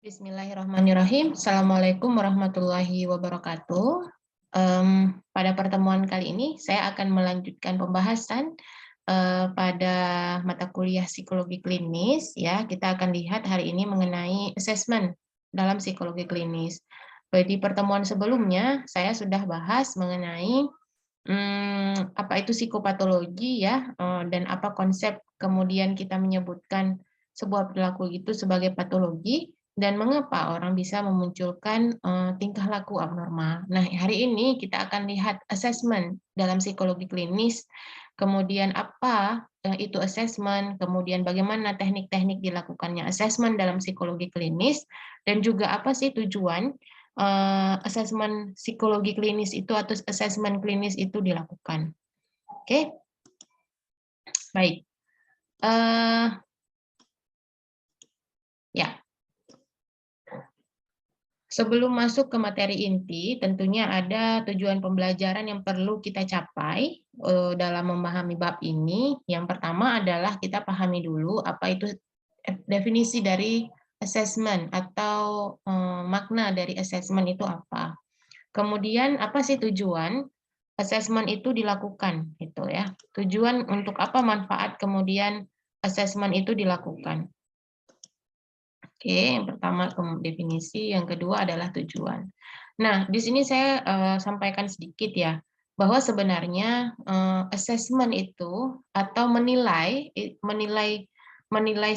Bismillahirrahmanirrahim. Assalamualaikum warahmatullahi wabarakatuh. Pada pertemuan kali ini, saya akan melanjutkan pembahasan pada mata kuliah psikologi klinis. Ya, kita akan lihat hari ini mengenai assessment dalam psikologi klinis. Di pertemuan sebelumnya, saya sudah bahas mengenai apa itu psikopatologi ya, dan apa konsep kemudian kita menyebutkan sebuah perilaku itu sebagai patologi dan mengapa orang bisa memunculkan tingkah laku abnormal. Nah, hari ini kita akan lihat assessment dalam psikologi klinis, kemudian apa itu assessment, kemudian bagaimana teknik-teknik dilakukannya assessment dalam psikologi klinis, dan juga apa sih tujuan asesmen psikologi klinis itu atau asesmen klinis itu dilakukan. Oke, baik. Ya, sebelum masuk ke materi inti, tentunya ada tujuan pembelajaran yang perlu kita capai dalam memahami bab ini. Yang pertama adalah kita pahami dulu apa itu definisi dari assessment atau makna dari assessment itu apa. Kemudian apa sih tujuan assessment itu dilakukan gitu ya. Tujuan untuk apa manfaat kemudian assessment itu dilakukan. Oke, yang pertama definisi, yang kedua adalah tujuan. Nah, di sini saya sampaikan sedikit ya, bahwa sebenarnya assessment itu atau menilai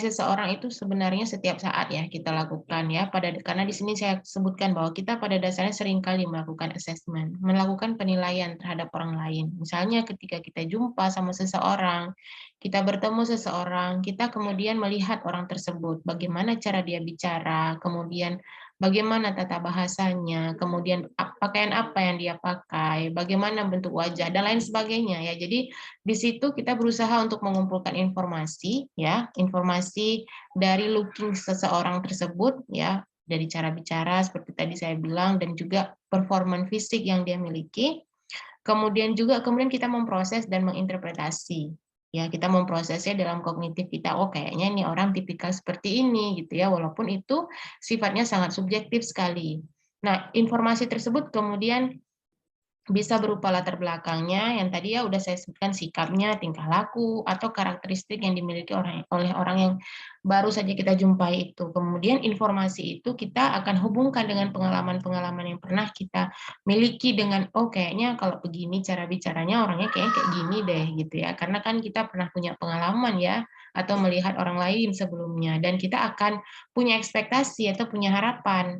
seseorang itu sebenarnya setiap saat ya kita lakukan ya. Karena di sini saya sebutkan bahwa kita pada dasarnya seringkali melakukan assessment, melakukan penilaian terhadap orang lain. Misalnya ketika kita jumpa sama seseorang, kita bertemu seseorang, kita kemudian melihat orang tersebut, bagaimana cara dia bicara, kemudian bagaimana tata bahasanya, kemudian pakaian apa yang dia pakai, bagaimana bentuk wajah, dan lain sebagainya ya. Jadi di situ kita berusaha untuk mengumpulkan informasi ya, informasi dari looking seseorang tersebut ya, dari cara bicara seperti tadi saya bilang, dan juga performan fisik yang dia miliki. Kemudian kita memproses dan menginterpretasi. Ya, kita memprosesnya dalam kognitif kita, oh kayaknya ini orang tipikal seperti ini gitu ya, walaupun itu sifatnya sangat subjektif sekali. Nah, informasi tersebut kemudian bisa berupa latar belakangnya yang tadi ya udah saya sebutkan, sikapnya, tingkah laku, atau karakteristik yang dimiliki oleh orang yang baru saja kita jumpai itu. Kemudian informasi itu kita akan hubungkan dengan pengalaman-pengalaman yang pernah kita miliki dengan, oh kayaknya kalau begini cara bicaranya orangnya kayaknya kayak gini deh gitu ya. Karena kan kita pernah punya pengalaman ya, atau melihat orang lain sebelumnya, dan kita akan punya ekspektasi atau punya harapan.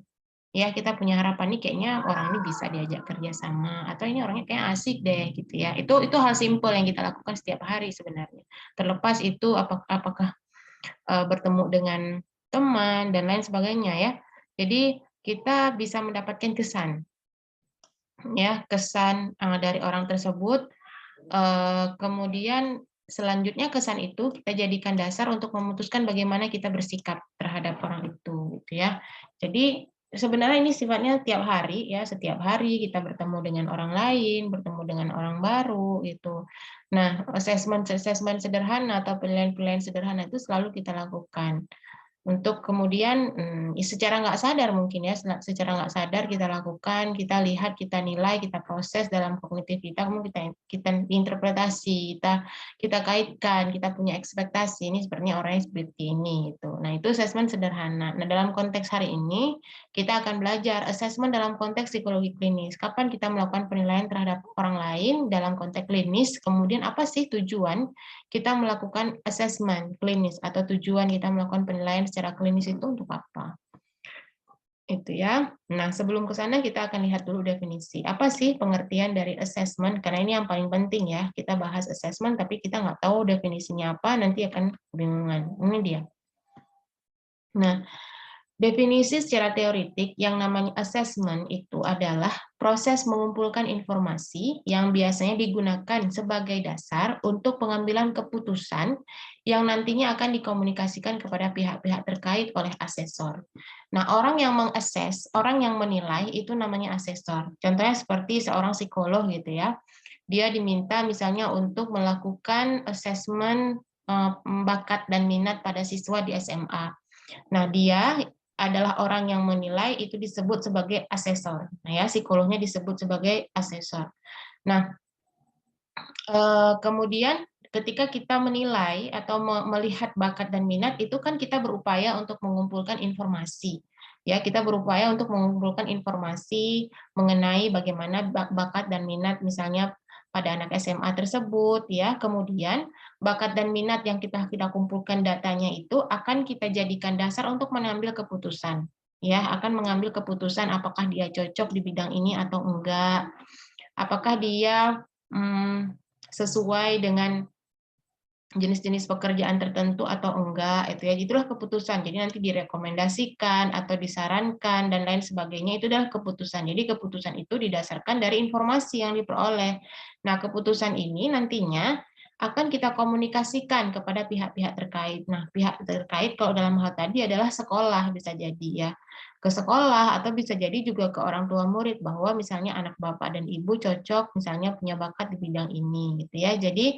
Ya, kita punya harapan nih kayaknya orang ini bisa diajak kerja sama, atau ini orangnya kayak asik deh gitu ya. Itu hal simpel yang kita lakukan setiap hari sebenarnya. Terlepas itu apakah bertemu dengan teman dan lain sebagainya ya. Jadi kita bisa mendapatkan kesan ya, kesan dari orang tersebut. Kemudian selanjutnya kesan itu kita jadikan dasar untuk memutuskan bagaimana kita bersikap terhadap orang itu gitu ya. Jadi sebenarnya ini sifatnya tiap hari ya, setiap hari kita bertemu dengan orang lain, bertemu dengan orang baru gitu. Nah, assessment sederhana atau penilaian-penilaian sederhana itu selalu kita lakukan untuk kemudian secara nggak sadar mungkin ya, secara nggak sadar kita lakukan, kita lihat, kita nilai, kita proses dalam kognitif kita, kemudian kita interpretasi, kita kaitkan, kita punya ekspektasi ini sepertinya orangnya seperti ini gitu. Nah, itu asesmen sederhana. Nah, dalam konteks hari ini kita akan belajar asesmen dalam konteks psikologi klinis. Kapan kita melakukan penilaian terhadap orang lain dalam konteks klinis, kemudian apa sih tujuan kita melakukan asesmen klinis atau tujuan kita melakukan penilaian secara klinis itu untuk apa? Itu ya. Nah, sebelum ke sana kita akan lihat dulu definisi. Apa sih pengertian dari assessment? Karena ini yang paling penting ya. Kita bahas assessment tapi kita nggak tahu definisinya apa, nanti akan kebingungan. Ini dia. Nah, definisi secara teoritik yang namanya assessment itu adalah proses mengumpulkan informasi yang biasanya digunakan sebagai dasar untuk pengambilan keputusan yang nantinya akan dikomunikasikan kepada pihak-pihak terkait oleh asesor. Nah, orang yang mengakses, orang yang menilai itu namanya asesor. Contohnya seperti seorang psikolog gitu ya. Dia diminta misalnya untuk melakukan assessment bakat dan minat pada siswa di SMA. Nah, dia adalah orang yang menilai, itu disebut sebagai asesor. Nah ya, psikolognya disebut sebagai asesor. Nah, kemudian ketika kita menilai atau melihat bakat dan minat, itu kan kita berupaya untuk mengumpulkan informasi. Ya, kita berupaya untuk mengumpulkan informasi mengenai bagaimana bakat dan minat misalnya pada anak SMA tersebut, ya. Kemudian bakat dan minat yang kita kumpulkan datanya itu akan kita jadikan dasar untuk mengambil keputusan. Ya, akan mengambil keputusan apakah dia cocok di bidang ini atau enggak, apakah dia sesuai dengan jenis-jenis pekerjaan tertentu atau enggak, itu ya, itulah keputusan. Jadi nanti direkomendasikan atau disarankan dan lain sebagainya, itu adalah keputusan. Jadi keputusan itu didasarkan dari informasi yang diperoleh. Nah, keputusan ini nantinya akan kita komunikasikan kepada pihak-pihak terkait. Nah, pihak terkait kalau dalam hal tadi adalah sekolah, bisa jadi ya, ke sekolah, atau bisa jadi juga ke orang tua murid, bahwa misalnya anak bapak dan ibu cocok misalnya punya bakat di bidang ini, gitu ya. Jadi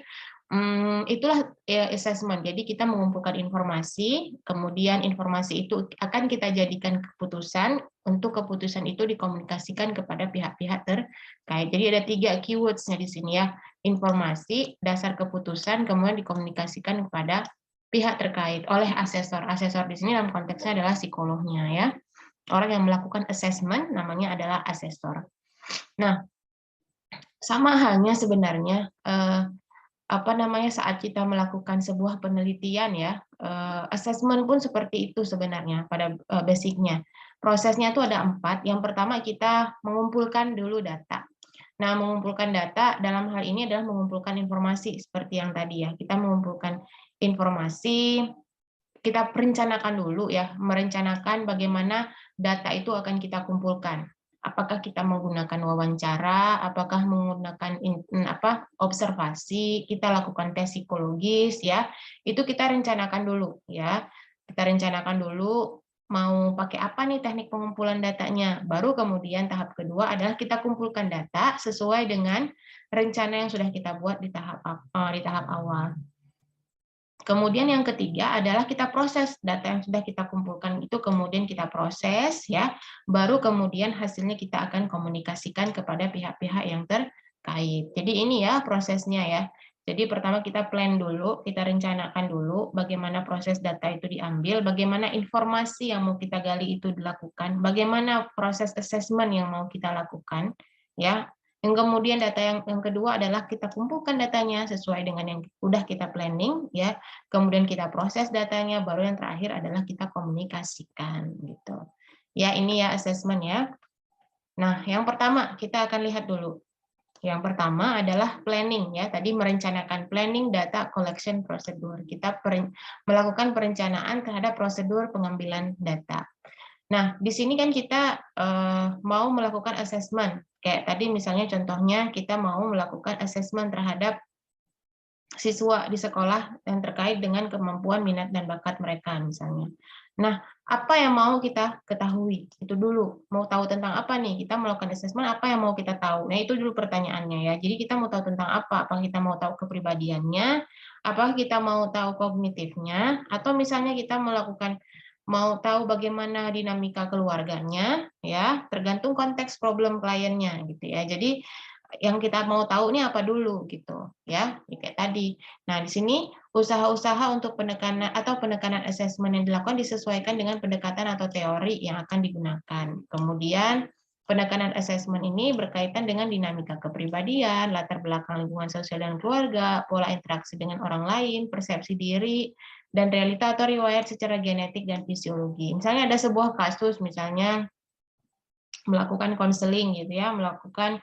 itulah ya, assessment. Jadi kita mengumpulkan informasi, kemudian informasi itu akan kita jadikan keputusan, untuk keputusan itu dikomunikasikan kepada pihak-pihak terkait. Jadi ada 3 keywords-nya di sini ya, informasi, dasar keputusan, kemudian dikomunikasikan kepada pihak terkait oleh asesor. Asesor di sini dalam konteksnya adalah psikolognya ya. Orang yang melakukan assessment namanya adalah asesor. Nah, sama halnya sebenarnya saat kita melakukan sebuah penelitian ya, assessment pun seperti itu sebenarnya pada basicnya. Prosesnya itu ada 4. Yang pertama kita mengumpulkan dulu data. Nah, mengumpulkan data dalam hal ini adalah mengumpulkan informasi seperti yang tadi ya. Kita mengumpulkan informasi, kita perencanakan dulu ya, merencanakan bagaimana data itu akan kita kumpulkan. Apakah kita menggunakan wawancara, apakah menggunakan observasi, kita lakukan tes psikologis ya. Itu kita rencanakan dulu ya. Kita rencanakan dulu mau pakai apa nih teknik pengumpulan datanya. Baru kemudian tahap kedua adalah kita kumpulkan data sesuai dengan rencana yang sudah kita buat di tahap awal. Kemudian yang ketiga adalah kita proses data yang sudah kita kumpulkan itu, kemudian kita proses ya, baru kemudian hasilnya kita akan komunikasikan kepada pihak-pihak yang terkait. Jadi ini ya prosesnya ya. Jadi pertama kita plan dulu, kita rencanakan dulu bagaimana proses data itu diambil, bagaimana informasi yang mau kita gali itu dilakukan, bagaimana proses assessment yang mau kita lakukan ya. Yang kemudian data yang kedua adalah kita kumpulkan datanya sesuai dengan yang udah kita planning ya. Kemudian kita proses datanya, baru yang terakhir adalah kita komunikasikan gitu. Ya, ini ya assessment ya. Nah, yang pertama kita akan lihat dulu. Yang pertama adalah planning ya. Tadi merencanakan planning data collection procedure. Kita melakukan perencanaan terhadap prosedur pengambilan data. Nah, di sini kan kita mau melakukan assessment. Kayak tadi misalnya contohnya kita mau melakukan assessment terhadap siswa di sekolah yang terkait dengan kemampuan, minat, dan bakat mereka misalnya. Nah, apa yang mau kita ketahui? Itu dulu. Mau tahu tentang apa nih? Kita melakukan assessment, apa yang mau kita tahu? Nah, itu dulu pertanyaannya ya. Jadi kita mau tahu tentang apa? Apa kita mau tahu kepribadiannya? Apa kita mau tahu kognitifnya? Atau misalnya kita mau tahu bagaimana dinamika keluarganya, ya, tergantung konteks problem kliennya gitu ya. Jadi yang kita mau tahu ini apa dulu gitu ya, kayak tadi. Nah, di sini usaha-usaha untuk penekanan asesmen yang dilakukan disesuaikan dengan pendekatan atau teori yang akan digunakan. Kemudian penekanan asesmen ini berkaitan dengan dinamika kepribadian, latar belakang lingkungan sosial dan keluarga, pola interaksi dengan orang lain, persepsi diri, dan realita atau riwayat secara genetik dan fisiologi. Misalnya ada sebuah kasus, misalnya melakukan konseling gitu ya, melakukan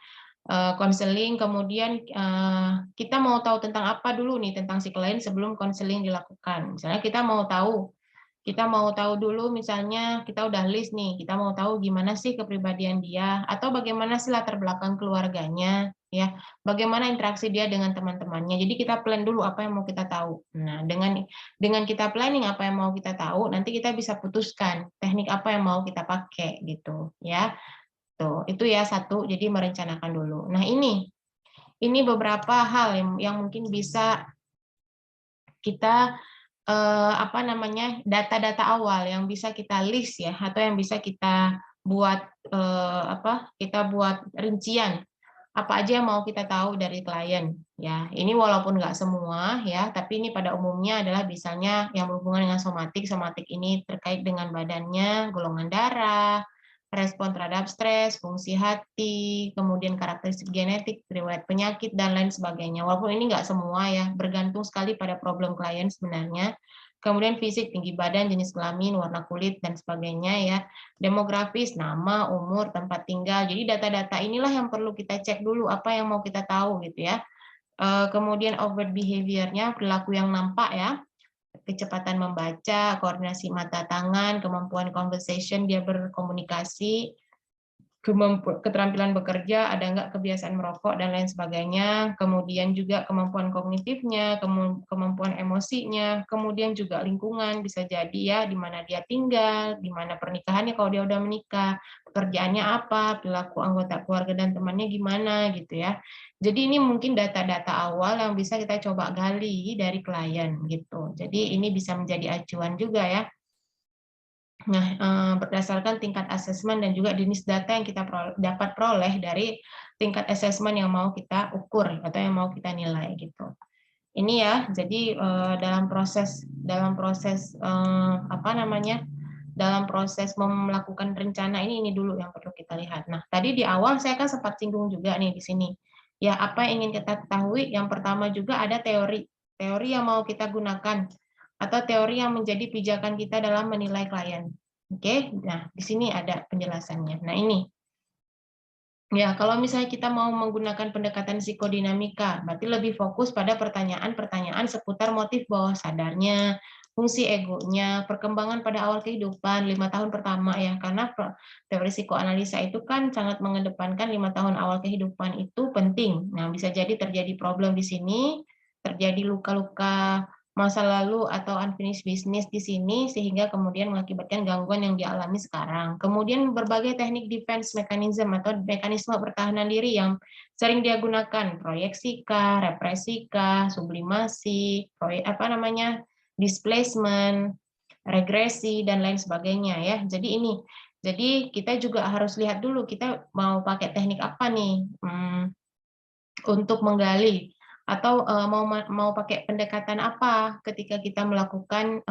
konseling, kemudian kita mau tahu tentang apa dulu nih tentang si klien sebelum konseling dilakukan. Misalnya kita mau tahu dulu, misalnya kita udah list nih, kita mau tahu gimana sih kepribadian dia, atau bagaimana sih latar belakang keluarganya, ya, bagaimana interaksi dia dengan teman-temannya. Jadi kita plan dulu apa yang mau kita tahu. Nah, dengan kita planning apa yang mau kita tahu, nanti kita bisa putuskan teknik apa yang mau kita pakai gitu, ya. Tuh, itu ya satu, jadi merencanakan dulu. Nah, ini beberapa hal yang mungkin bisa kita apa namanya, data-data awal yang bisa kita list ya, atau yang bisa kita buat, kita buat rincian, apa aja yang mau kita tahu dari klien, ya. Ini walaupun nggak semua ya, tapi ini pada umumnya adalah misalnya yang berhubungan dengan somatik. Somatik ini terkait dengan badannya, golongan darah, respon terhadap stres, fungsi hati, kemudian karakteristik genetik, riwayat penyakit, dan lain sebagainya. Walaupun ini nggak semua ya, bergantung sekali pada problem klien sebenarnya. Kemudian fisik, tinggi badan, jenis kelamin, warna kulit, dan sebagainya ya. Demografis, nama, umur, tempat tinggal. Jadi data-data inilah yang perlu kita cek dulu apa yang mau kita tahu gitu ya. Kemudian overt behavior-nya, perilaku yang nampak ya, kecepatan membaca, koordinasi mata tangan, kemampuan conversation, dia berkomunikasi, keterampilan bekerja, ada nggak kebiasaan merokok, dan lain sebagainya. Kemudian juga kemampuan kognitifnya, kemampuan emosinya, kemudian juga lingkungan, bisa jadi ya di mana dia tinggal, di mana pernikahannya kalau dia udah menikah, pekerjaannya apa, perilaku anggota keluarga dan temannya gimana gitu ya. Jadi ini mungkin data-data awal yang bisa kita coba gali dari klien gitu. Jadi ini bisa menjadi acuan juga ya. Nah, berdasarkan tingkat asesmen dan juga jenis data yang kita dapat peroleh dari tingkat asesmen yang mau kita ukur atau yang mau kita nilai gitu. Ini ya, jadi dalam proses apa namanya, dalam proses melakukan rencana ini dulu yang perlu kita lihat. Nah, tadi di awal saya kan sempat singgung juga nih di sini. Ya, apa yang ingin kita ketahui? Yang pertama juga ada teori. Teori yang mau kita gunakan atau teori yang menjadi pijakan kita dalam menilai klien. Oke, nah di sini ada penjelasannya. Nah, ini. Ya, kalau misalnya kita mau menggunakan pendekatan psikodinamika, berarti lebih fokus pada pertanyaan-pertanyaan seputar motif bawah sadarnya, fungsi egonya, perkembangan pada awal kehidupan, 5 tahun pertama ya, karena teori psikoanalisa itu kan sangat mengedepankan 5 tahun awal kehidupan itu penting. Nah, bisa jadi terjadi problem di sini, terjadi luka-luka masa lalu atau unfinished business di sini sehingga kemudian mengakibatkan gangguan yang dialami sekarang. Kemudian berbagai teknik defense mechanism atau mekanisme pertahanan diri yang sering dia gunakan, proyeksi kah, represi kah, sublimasi, displacement, regresi dan lain sebagainya ya. Jadi ini. Jadi kita juga harus lihat dulu kita mau pakai teknik apa nih untuk menggali atau mau pakai pendekatan apa ketika kita melakukan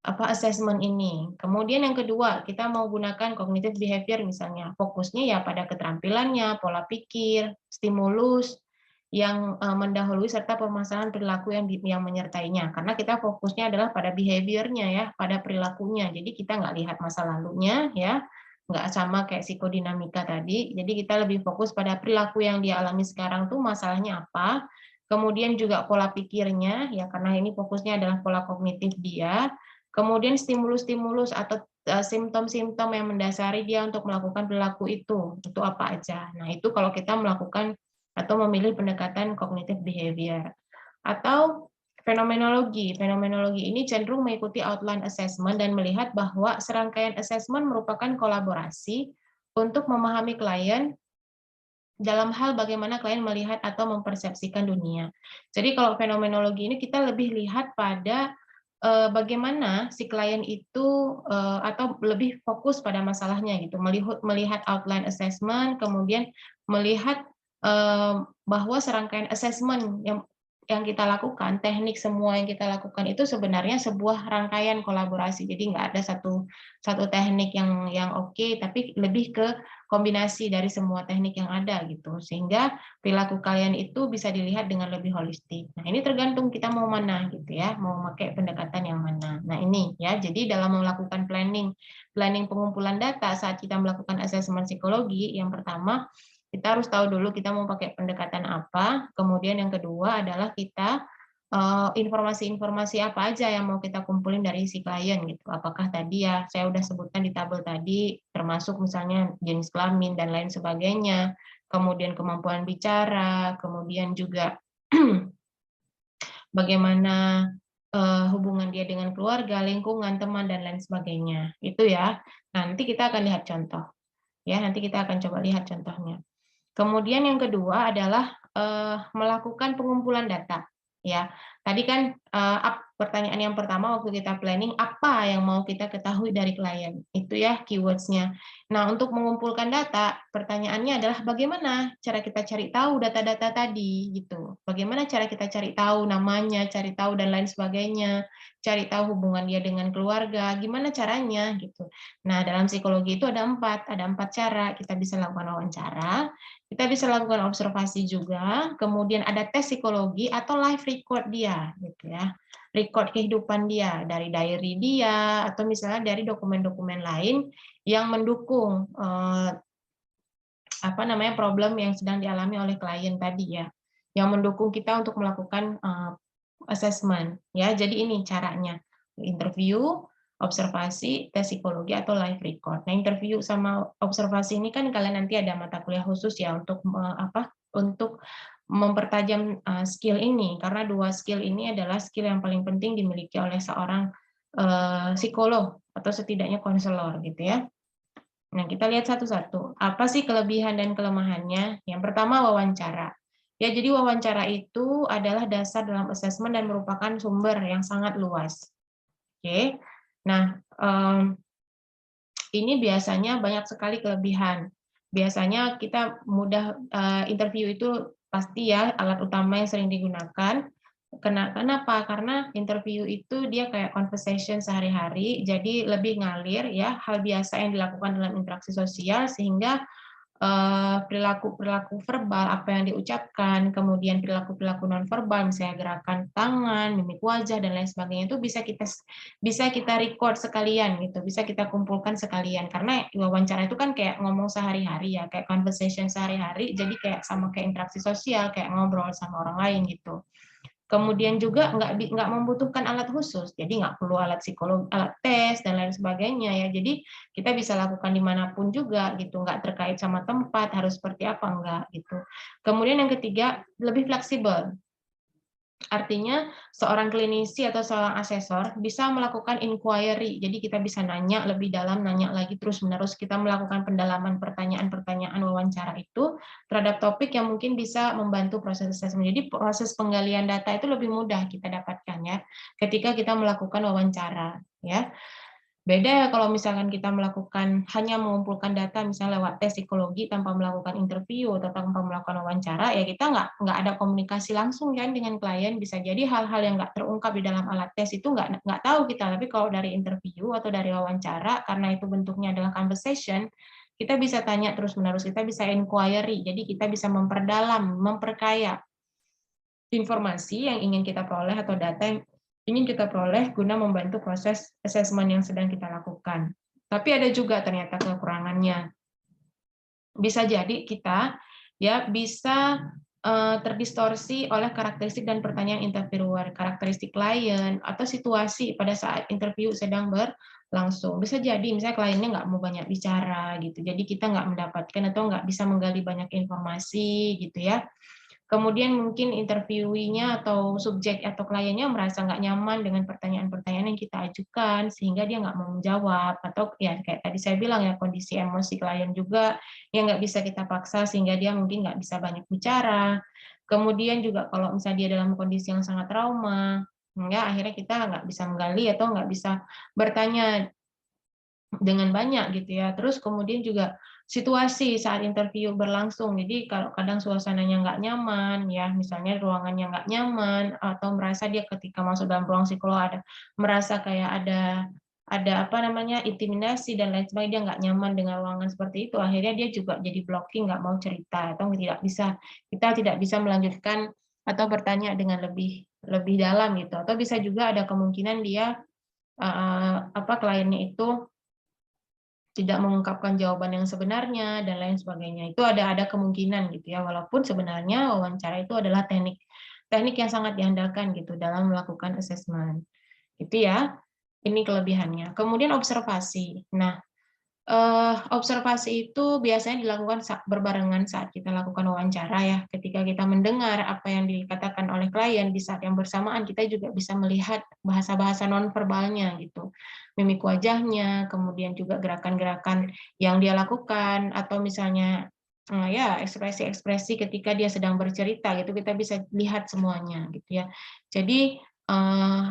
assessment ini. Kemudian yang kedua, kita mau gunakan cognitive behavior misalnya. Fokusnya ya pada keterampilannya, pola pikir, stimulus yang mendahului serta permasalahan perilaku yang menyertainya. Karena kita fokusnya adalah pada behaviornya ya, pada perilakunya. Jadi kita nggak lihat masa lalunya ya, nggak sama kayak psikodinamika tadi. Jadi kita lebih fokus pada perilaku yang dia alami sekarang tuh masalahnya apa. Kemudian juga pola pikirnya ya, karena ini fokusnya adalah pola kognitif dia. Kemudian stimulus-stimulus atau simptom-simptom yang mendasari dia untuk melakukan perilaku itu apa aja. Nah, itu kalau kita melakukan atau memilih pendekatan cognitive behavior. Atau fenomenologi. Fenomenologi ini cenderung mengikuti outline assessment dan melihat bahwa serangkaian assessment merupakan kolaborasi untuk memahami klien dalam hal bagaimana klien melihat atau mempersepsikan dunia. Jadi kalau fenomenologi ini kita lebih lihat pada bagaimana si klien itu atau lebih fokus pada masalahnya gitu, melihat outline assessment, kemudian melihat bahwa serangkaian assessment yang kita lakukan, teknik semua yang kita lakukan itu sebenarnya sebuah rangkaian kolaborasi. Jadi nggak ada satu teknik yang oke, tapi lebih ke kombinasi dari semua teknik yang ada gitu, sehingga perilaku kalian itu bisa dilihat dengan lebih holistik. Nah, ini tergantung kita mau mana gitu ya, mau pakai pendekatan yang mana. Nah, ini ya, jadi dalam melakukan planning pengumpulan data saat kita melakukan asesmen psikologi, yang pertama kita harus tahu dulu kita mau pakai pendekatan apa, kemudian yang kedua adalah kita informasi-informasi apa aja yang mau kita kumpulin dari si klien gitu. Apakah tadi ya saya udah sebutkan di tabel tadi, termasuk misalnya jenis kelamin dan lain sebagainya, kemudian kemampuan bicara, kemudian juga bagaimana hubungan dia dengan keluarga, lingkungan, teman, dan lain sebagainya. Itu ya. Nanti kita akan lihat contoh. Ya, nanti kita akan coba lihat contohnya. Kemudian yang kedua adalah melakukan pengumpulan data. Ya, tadi kan pertanyaan yang pertama waktu kita planning, apa yang mau kita ketahui dari klien? Itu ya keywords-nya. Nah, untuk mengumpulkan data, pertanyaannya adalah bagaimana cara kita cari tahu data-data tadi, gitu. Bagaimana cara kita cari tahu namanya, cari tahu dan lain sebagainya, cari tahu hubungan dia dengan keluarga, gimana caranya, gitu. Nah, dalam psikologi itu ada empat cara. Kita bisa lakukan wawancara, kita bisa lakukan observasi juga, kemudian ada tes psikologi atau live record dia, gitu ya. Record kehidupan dia dari diary dia atau misalnya dari dokumen-dokumen lain yang mendukung problem yang sedang dialami oleh klien tadi ya, yang mendukung kita untuk melakukan assessment ya. Jadi ini caranya: interview, observasi, tes psikologi atau live record. Nah, interview sama observasi ini kan kalian nanti ada mata kuliah khusus ya untuk untuk mempertajam skill ini, karena dua skill ini adalah skill yang paling penting dimiliki oleh seorang psikolog atau setidaknya konselor gitu ya. Nah, kita lihat satu-satu. Apa sih kelebihan dan kelemahannya? Yang pertama, wawancara. Ya, jadi wawancara itu adalah dasar dalam asesmen dan merupakan sumber yang sangat luas. Oke. Nah, ini biasanya banyak sekali kelebihan. Biasanya kita mudah interview itu pasti ya alat utama yang sering digunakan. Kenapa? Karena interview itu dia kayak conversation sehari-hari, jadi lebih ngalir ya, hal biasa yang dilakukan dalam interaksi sosial sehingga perilaku-perilaku verbal, apa yang diucapkan, kemudian perilaku-perilaku nonverbal, misalnya gerakan tangan, mimik wajah dan lain sebagainya itu bisa kita record sekalian gitu, bisa kita kumpulkan sekalian karena wawancara itu kan kayak ngomong sehari-hari ya, kayak conversation sehari-hari, jadi kayak sama kayak interaksi sosial, kayak ngobrol sama orang lain gitu. Kemudian juga nggak membutuhkan alat khusus, jadi nggak perlu alat psikolog, alat tes dan lain sebagainya ya. Jadi kita bisa lakukan dimanapun juga gitu, nggak terkait sama tempat harus seperti apa enggak gitu. Kemudian yang ketiga lebih fleksibel. Artinya seorang klinisi atau seorang asesor bisa melakukan inquiry, jadi kita bisa nanya lebih dalam, nanya lagi terus-menerus, kita melakukan pendalaman pertanyaan-pertanyaan wawancara itu terhadap topik yang mungkin bisa membantu proses assessment. Jadi proses penggalian data itu lebih mudah kita dapatkan ya, ketika kita melakukan wawancara ya. Beda ya kalau misalkan kita melakukan hanya mengumpulkan data misalnya lewat tes psikologi tanpa melakukan interview atau tanpa melakukan wawancara, ya kita nggak ada komunikasi langsung kan dengan klien. Bisa jadi hal-hal yang nggak terungkap di dalam alat tes itu nggak tahu kita. Tapi kalau dari interview atau dari wawancara, karena itu bentuknya adalah conversation, kita bisa tanya terus-menerus, kita bisa inquiry, jadi kita bisa memperdalam, memperkaya informasi yang ingin kita peroleh atau data yang ingin kita peroleh guna membantu proses asesmen yang sedang kita lakukan. Tapi ada juga ternyata kekurangannya. Bisa jadi kita ya bisa terdistorsi oleh karakteristik dan pertanyaan interviewer, karakteristik klien atau situasi pada saat interview sedang berlangsung. Bisa jadi misalnya kliennya nggak mau banyak bicara gitu, jadi kita nggak mendapatkan atau nggak bisa menggali banyak informasi gitu ya. Kemudian mungkin interviewinya atau subjek atau kliennya merasa nggak nyaman dengan pertanyaan-pertanyaan yang kita ajukan, sehingga dia nggak mau menjawab. Atau ya kayak tadi saya bilang ya, kondisi emosi klien juga yang nggak bisa kita paksa, sehingga dia mungkin nggak bisa banyak bicara. Kemudian juga kalau misalnya dia dalam kondisi yang sangat trauma, ya akhirnya kita nggak bisa menggali atau nggak bisa bertanya dengan banyak gitu ya. Terus kemudian juga situasi saat interview berlangsung. Jadi kalau kadang suasananya nggak nyaman, ya misalnya ruangannya nggak nyaman, atau merasa dia ketika masuk dalam ruang psikolog merasa kayak ada intimidasi dan lain sebagainya, dia nggak nyaman dengan ruangan seperti itu. Akhirnya dia juga jadi blocking, nggak mau cerita atau kita tidak bisa melanjutkan atau bertanya dengan lebih dalam gitu. Atau bisa juga ada kemungkinan dia kliennya itu tidak mengungkapkan jawaban yang sebenarnya dan lain sebagainya. Itu ada kemungkinan gitu ya, walaupun sebenarnya wawancara itu adalah teknik yang sangat diandalkan gitu dalam melakukan assessment. Gitu ya. Ini kelebihannya. Kemudian observasi. Nah, observasi itu biasanya dilakukan berbarengan saat kita lakukan wawancara ya. Ketika kita mendengar apa yang dikatakan oleh klien, di saat yang bersamaan kita juga bisa melihat bahasa-bahasa nonverbalnya gitu. Mimik wajahnya, kemudian juga gerakan-gerakan yang dia lakukan, atau misalnya ya ekspresi-ekspresi ketika dia sedang bercerita gitu, kita bisa lihat semuanya gitu ya. Jadi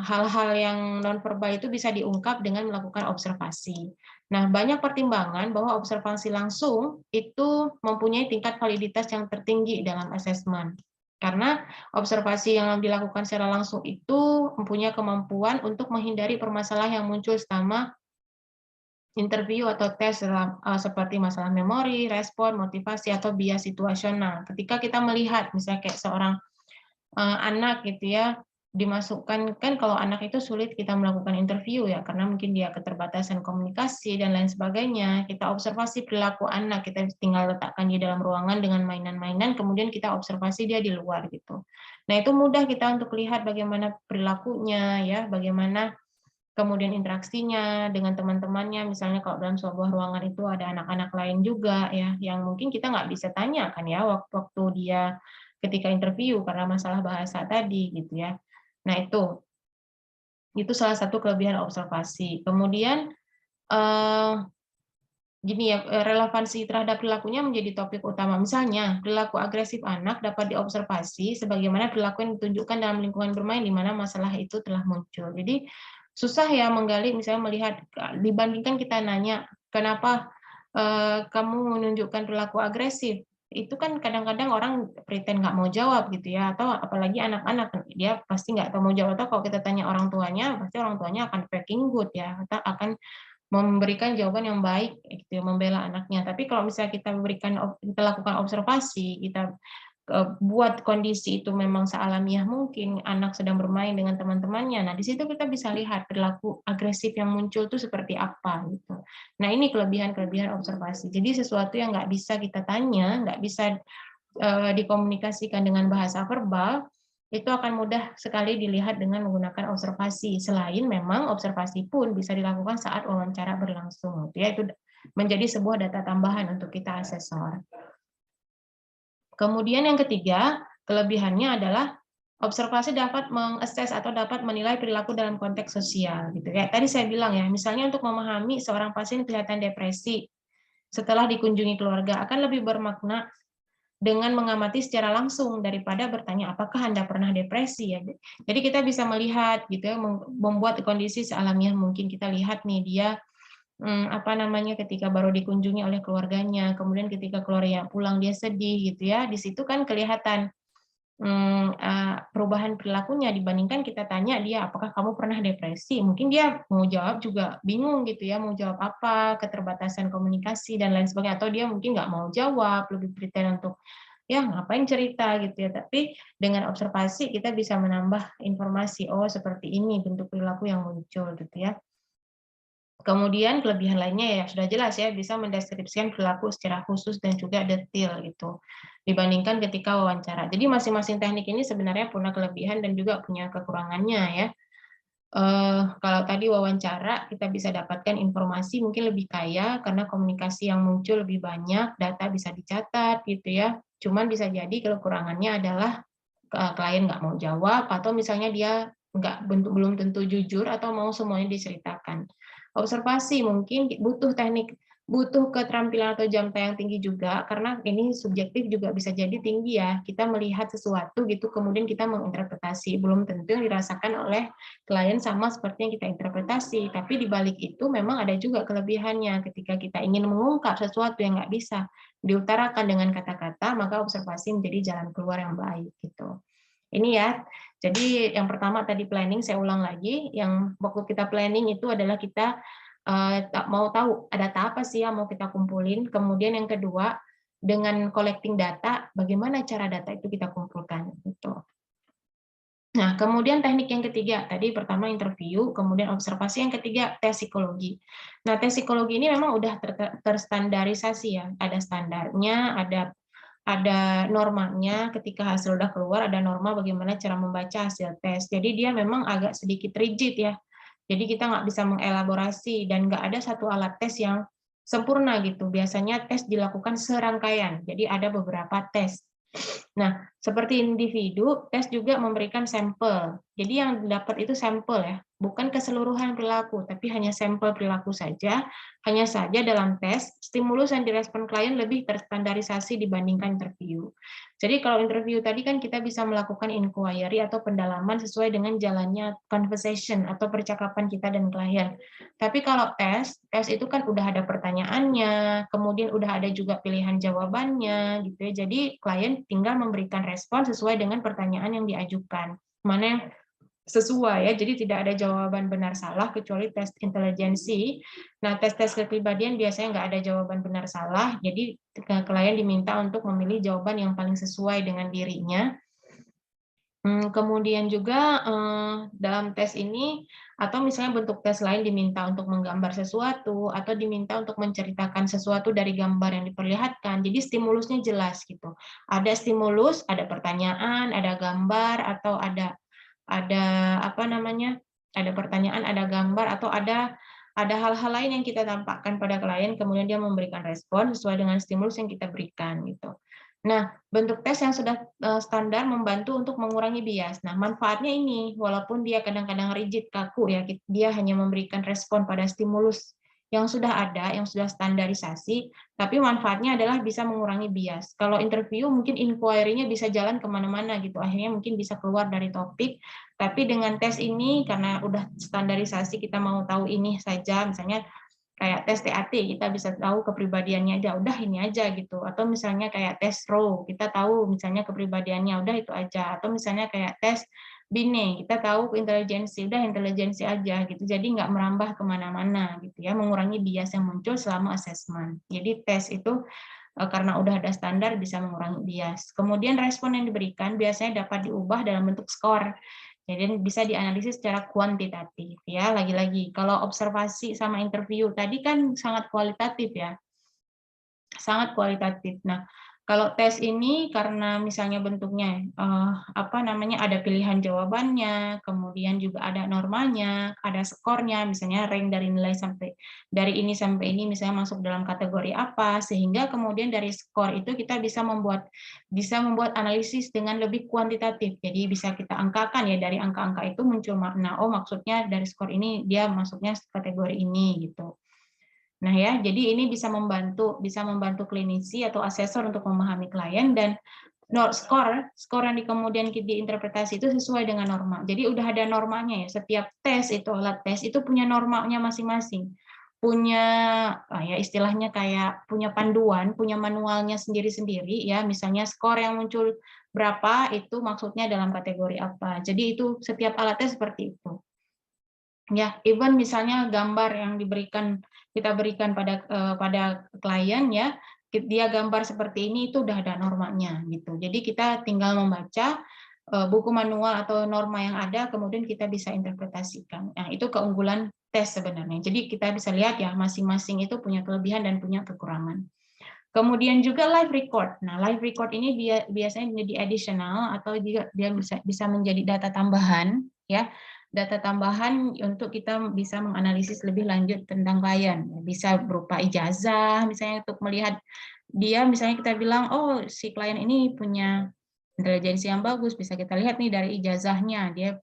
hal-hal yang nonverbal itu bisa diungkap dengan melakukan observasi. Nah, banyak pertimbangan bahwa observasi langsung itu mempunyai tingkat validitas yang tertinggi dalam asesmen. Karena observasi yang dilakukan secara langsung itu mempunyai kemampuan untuk menghindari permasalahan yang muncul selama interview atau tes seperti masalah memori, respon, motivasi, atau bias situasional. Ketika kita melihat misalnya kayak seorang anak gitu ya, dimasukkan kan kalau anak itu sulit kita melakukan interview ya karena mungkin dia keterbatasan komunikasi dan lain sebagainya. Kita observasi perilaku anak, kita tinggal letakkan dia dalam ruangan dengan mainan-mainan, kemudian kita observasi dia di luar gitu. Nah, itu mudah kita untuk lihat bagaimana perilakunya ya, bagaimana kemudian interaksinya dengan teman-temannya, misalnya kalau dalam sebuah ruangan itu ada anak-anak lain juga ya, yang mungkin kita nggak bisa tanya kan ya waktu dia ketika interview karena masalah bahasa tadi gitu ya. Nah itu salah satu kelebihan observasi. Kemudian gini ya, relevansi terhadap perilakunya menjadi topik utama. Misalnya, perilaku agresif anak dapat diobservasi sebagaimana perilaku yang ditunjukkan dalam lingkungan bermain di mana masalah itu telah muncul. Jadi susah ya menggali, misalnya melihat dibandingkan kita nanya kenapa kamu menunjukkan perilaku agresif. Itu kan kadang-kadang orang pretend nggak mau jawab gitu ya, atau apalagi anak-anak dia pasti nggak tahu mau jawab, atau kalau kita tanya orang tuanya pasti orang tuanya akan faking good ya, atau akan memberikan jawaban yang baik gitu ya, membela anaknya. Tapi kalau misalnya kita lakukan observasi, kita buat kondisi itu memang sealamiah mungkin, anak sedang bermain dengan teman-temannya. Nah, di situ kita bisa lihat perilaku agresif yang muncul itu seperti apa gitu. Nah, ini kelebihan-kelebihan observasi. Jadi sesuatu yang nggak bisa kita tanya, nggak bisa dikomunikasikan dengan bahasa verbal, itu akan mudah sekali dilihat dengan menggunakan observasi. Selain memang observasi pun bisa dilakukan saat wawancara berlangsung, ya itu menjadi sebuah data tambahan untuk kita asesor. Kemudian yang ketiga, kelebihannya adalah observasi dapat mengakses atau dapat menilai perilaku dalam konteks sosial. Gitu. Kayak tadi saya bilang ya, misalnya untuk memahami seorang pasien kelihatan depresi setelah dikunjungi keluarga akan lebih bermakna dengan mengamati secara langsung daripada bertanya apakah Anda pernah depresi ya. Jadi kita bisa melihat gitu ya, membuat kondisi sealamiah mungkin. Kita lihat nih dia apa namanya ketika baru dikunjungi oleh keluarganya, kemudian ketika keluarga pulang dia sedih gitu ya. Di situ kan kelihatan perubahan perilakunya dibandingkan kita tanya dia apakah kamu pernah depresi, mungkin dia mau jawab juga bingung gitu ya, mau jawab apa, keterbatasan komunikasi dan lain sebagainya, atau dia mungkin nggak mau jawab, lebih pretend untuk ya ngapain cerita gitu ya. Tapi dengan observasi kita bisa menambah informasi, oh seperti ini bentuk perilaku yang muncul gitu ya. Kemudian kelebihan lainnya ya sudah jelas ya, bisa mendeskripsikan perilaku secara khusus dan juga detail gitu, dibandingkan ketika wawancara. Jadi masing-masing teknik ini sebenarnya punya kelebihan dan juga punya kekurangannya ya. Kalau tadi wawancara kita bisa dapatkan informasi mungkin lebih kaya karena komunikasi yang muncul lebih banyak, data bisa dicatat gitu ya. Cuman bisa jadi kekurangannya adalah klien nggak mau jawab atau misalnya dia belum tentu jujur atau mau semuanya diceritakan. Observasi mungkin butuh keterampilan atau jam tayang tinggi juga karena ini subjektif juga bisa jadi tinggi ya. Kita melihat sesuatu gitu kemudian kita menginterpretasi. Belum tentu yang dirasakan oleh klien sama seperti yang kita interpretasi. Tapi di balik itu memang ada juga kelebihannya ketika kita ingin mengungkap sesuatu yang nggak bisa diutarakan dengan kata-kata, maka observasi menjadi jalan keluar yang baik gitu. Ini ya. Jadi yang pertama tadi planning, saya ulang lagi, yang waktu kita planning itu adalah kita mau tahu ada data apa sih yang mau kita kumpulin. Kemudian yang kedua, dengan collecting data, bagaimana cara data itu kita kumpulkan gitu. Nah, kemudian teknik yang ketiga, tadi pertama interview, kemudian observasi, yang ketiga tes psikologi. Nah, tes psikologi ini memang udah terstandarisasi ya, ada standarnya, ada normanya, ketika hasil udah keluar ada norma bagaimana cara membaca hasil tes. Jadi dia memang agak sedikit rigid ya. Jadi kita nggak bisa mengelaborasi dan nggak ada satu alat tes yang sempurna gitu. Biasanya tes dilakukan serangkaian. Jadi ada beberapa tes. Nah, Seperti individu, tes juga memberikan sampel. Jadi yang dapat itu sampel ya, bukan keseluruhan perilaku, tapi hanya sampel perilaku saja. Hanya saja dalam tes, stimulus yang direspon klien lebih terstandarisasi dibandingkan interview. Jadi kalau interview tadi kan kita bisa melakukan inquiry atau pendalaman sesuai dengan jalannya conversation atau percakapan kita dan klien. Tapi kalau tes itu kan udah ada pertanyaannya, kemudian udah ada juga pilihan jawabannya gitu ya. Jadi klien tinggal memberikan respon sesuai dengan pertanyaan yang diajukan. Mana yang sesuai ya, jadi tidak ada jawaban benar salah kecuali tes intelijensi. Nah, tes-tes kepribadian biasanya nggak ada jawaban benar salah, jadi klien diminta untuk memilih jawaban yang paling sesuai dengan dirinya. Kemudian juga dalam tes ini atau misalnya bentuk tes lain diminta untuk menggambar sesuatu atau diminta untuk menceritakan sesuatu dari gambar yang diperlihatkan. Jadi stimulusnya jelas gitu. Ada stimulus, ada pertanyaan, ada gambar atau ada apa namanya? Ada pertanyaan, ada gambar atau ada hal-hal lain yang kita tampakkan pada klien kemudian dia memberikan respon sesuai dengan stimulus yang kita berikan gitu. Nah, bentuk tes yang sudah standar membantu untuk mengurangi bias. Nah, manfaatnya ini, walaupun dia kadang-kadang rigid, kaku ya, dia hanya memberikan respon pada stimulus yang sudah ada, yang sudah standarisasi, tapi manfaatnya adalah bisa mengurangi bias. Kalau interview mungkin inquiry-nya bisa jalan kemana-mana gitu, akhirnya mungkin bisa keluar dari topik, tapi dengan tes ini karena udah standarisasi kita mau tahu ini saja, misalnya kayak tes TAT kita bisa tahu kepribadiannya aja udah ini aja gitu, atau misalnya kayak tes RAW kita tahu misalnya kepribadiannya udah itu aja, atau misalnya kayak tes BINE kita tahu intelijensi udah intelijensi aja gitu, jadi nggak merambah kemana-mana gitu ya, mengurangi bias yang muncul selama asesmen. Jadi tes itu karena udah ada standar bisa mengurangi bias. Kemudian respon yang diberikan biasanya dapat diubah dalam bentuk skor. Jadi bisa dianalisis secara kuantitatif ya. Lagi-lagi kalau observasi sama interview tadi kan sangat kualitatif ya. Sangat kualitatif. Nah, kalau tes ini karena misalnya bentuknya apa namanya ada pilihan jawabannya, kemudian juga ada normanya, ada skornya, misalnya rank dari nilai sampai dari ini sampai ini misalnya masuk dalam kategori apa, sehingga kemudian dari skor itu kita bisa membuat analisis dengan lebih kuantitatif. Jadi bisa kita angkakan ya dari angka-angka itu muncul makna, oh maksudnya dari skor ini dia masuknya kategori ini gitu. Nah ya, jadi ini bisa membantu klinisi atau asesor untuk memahami klien dan skor yang kemudian diinterpretasi itu sesuai dengan norma. Jadi udah ada normanya ya. Setiap tes itu alat tes itu punya normanya masing-masing. Punya ya istilahnya kayak punya panduan, punya manualnya sendiri-sendiri ya. Misalnya skor yang muncul berapa itu maksudnya dalam kategori apa. Jadi itu setiap alat tes seperti itu. Ya, even misalnya gambar yang kita berikan pada klien ya, dia gambar seperti ini itu udah ada normanya gitu. Jadi kita tinggal membaca buku manual atau norma yang ada, kemudian kita bisa interpretasikan. Nah, itu keunggulan tes sebenarnya. Jadi kita bisa lihat ya masing-masing itu punya kelebihan dan punya kekurangan. Kemudian juga live record. Nah, live record ini biasanya menjadi additional atau juga dia bisa menjadi data tambahan ya. Data tambahan untuk kita bisa menganalisis lebih lanjut tentang klien. Bisa berupa ijazah misalnya untuk melihat dia misalnya kita bilang oh si klien ini punya intelijensi yang bagus, bisa kita lihat nih dari ijazahnya, dia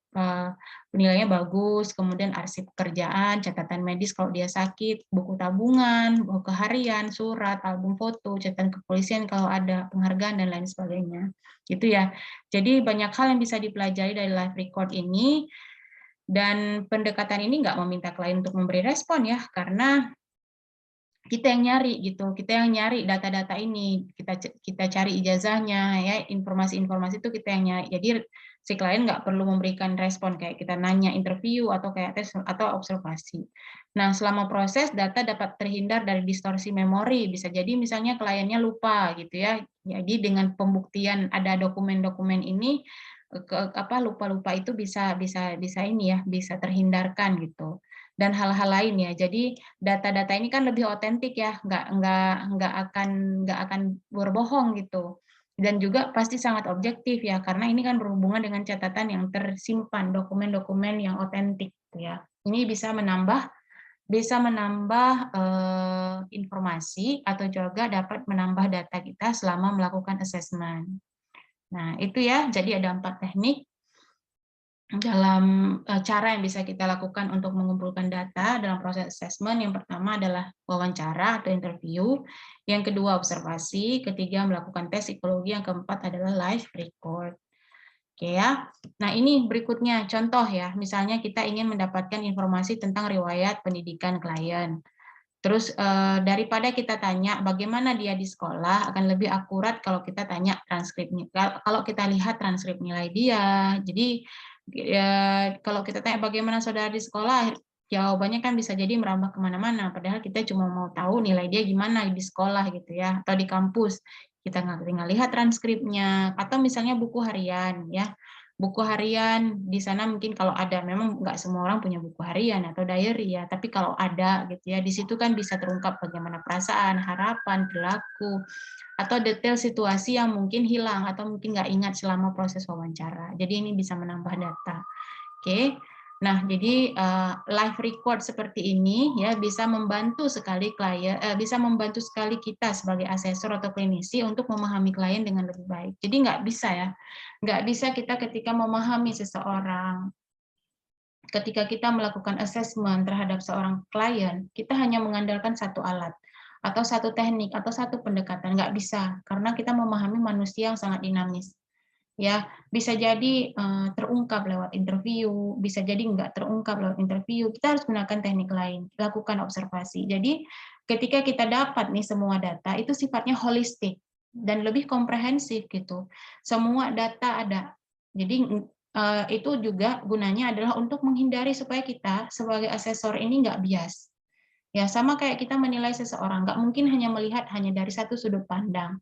penilaiannya bagus, kemudian arsip pekerjaan, catatan medis kalau dia sakit, buku tabungan, buku harian, surat, album foto, catatan kepolisian kalau ada penghargaan dan lain sebagainya. Gitu ya. Jadi banyak hal yang bisa dipelajari dari live record ini, dan pendekatan ini nggak meminta klien untuk memberi respon ya, karena kita yang nyari gitu, kita yang nyari data-data ini, kita cari ijazahnya ya, informasi-informasi itu kita yang nyari. Jadi si klien nggak perlu memberikan respon kayak kita nanya interview atau kayak tes atau observasi. Nah, selama proses data dapat terhindar dari distorsi memori, bisa jadi misalnya kliennya lupa gitu ya. Jadi dengan pembuktian ada dokumen-dokumen ini lupa-lupa itu bisa ini ya, bisa terhindarkan gitu. Dan hal-hal lain ya. Jadi data-data ini kan lebih otentik ya, nggak akan berbohong gitu. Dan juga pasti sangat objektif ya, karena ini kan berhubungan dengan catatan yang tersimpan, dokumen-dokumen yang otentik ya. Ini bisa menambah informasi atau juga dapat menambah data kita selama melakukan assessment. Nah, itu ya, jadi ada 4 teknik dalam cara yang bisa kita lakukan untuk mengumpulkan data dalam proses assessment. Yang pertama adalah wawancara atau interview, yang kedua observasi, ketiga melakukan tes psikologi, yang keempat adalah live record. Oke ya. Nah, ini berikutnya contoh ya. Misalnya kita ingin mendapatkan informasi tentang riwayat pendidikan klien. Terus daripada kita tanya bagaimana dia di sekolah, akan lebih akurat kalau kita tanya transkripnya. Kalau kita lihat transkrip nilai dia, jadi kalau kita tanya bagaimana saudara di sekolah, jawabannya kan bisa jadi merambah kemana-mana. Padahal kita cuma mau tahu nilai dia gimana di sekolah gitu ya, atau di kampus. Kita nggak tinggal lihat transkripnya, atau misalnya buku harian ya. Buku harian di sana mungkin kalau ada, memang nggak semua orang punya buku harian atau diary ya, tapi kalau ada gitu ya, di situ kan bisa terungkap bagaimana perasaan, harapan, perilaku, atau detail situasi yang mungkin hilang atau mungkin nggak ingat selama proses wawancara. Jadi ini bisa menambah data. Oke. Nah, jadi live record seperti ini ya bisa membantu sekali klien, bisa membantu sekali kita sebagai asesor atau klinisi untuk memahami klien dengan lebih baik. Jadi nggak bisa ya, nggak bisa kita ketika memahami seseorang, ketika kita melakukan assessment terhadap seorang klien, kita hanya mengandalkan satu alat atau satu teknik atau satu pendekatan, nggak bisa, karena kita memahami manusia yang sangat dinamis. Ya, bisa jadi terungkap lewat interview, bisa jadi nggak terungkap lewat interview. Kita harus gunakan teknik lain, lakukan observasi. Jadi ketika kita dapat nih semua data, itu sifatnya holistik dan lebih komprehensif gitu. Semua data ada. Jadi itu juga gunanya adalah untuk menghindari supaya kita sebagai asesor ini nggak bias. Ya, sama kayak kita menilai seseorang, nggak mungkin hanya melihat hanya dari satu sudut pandang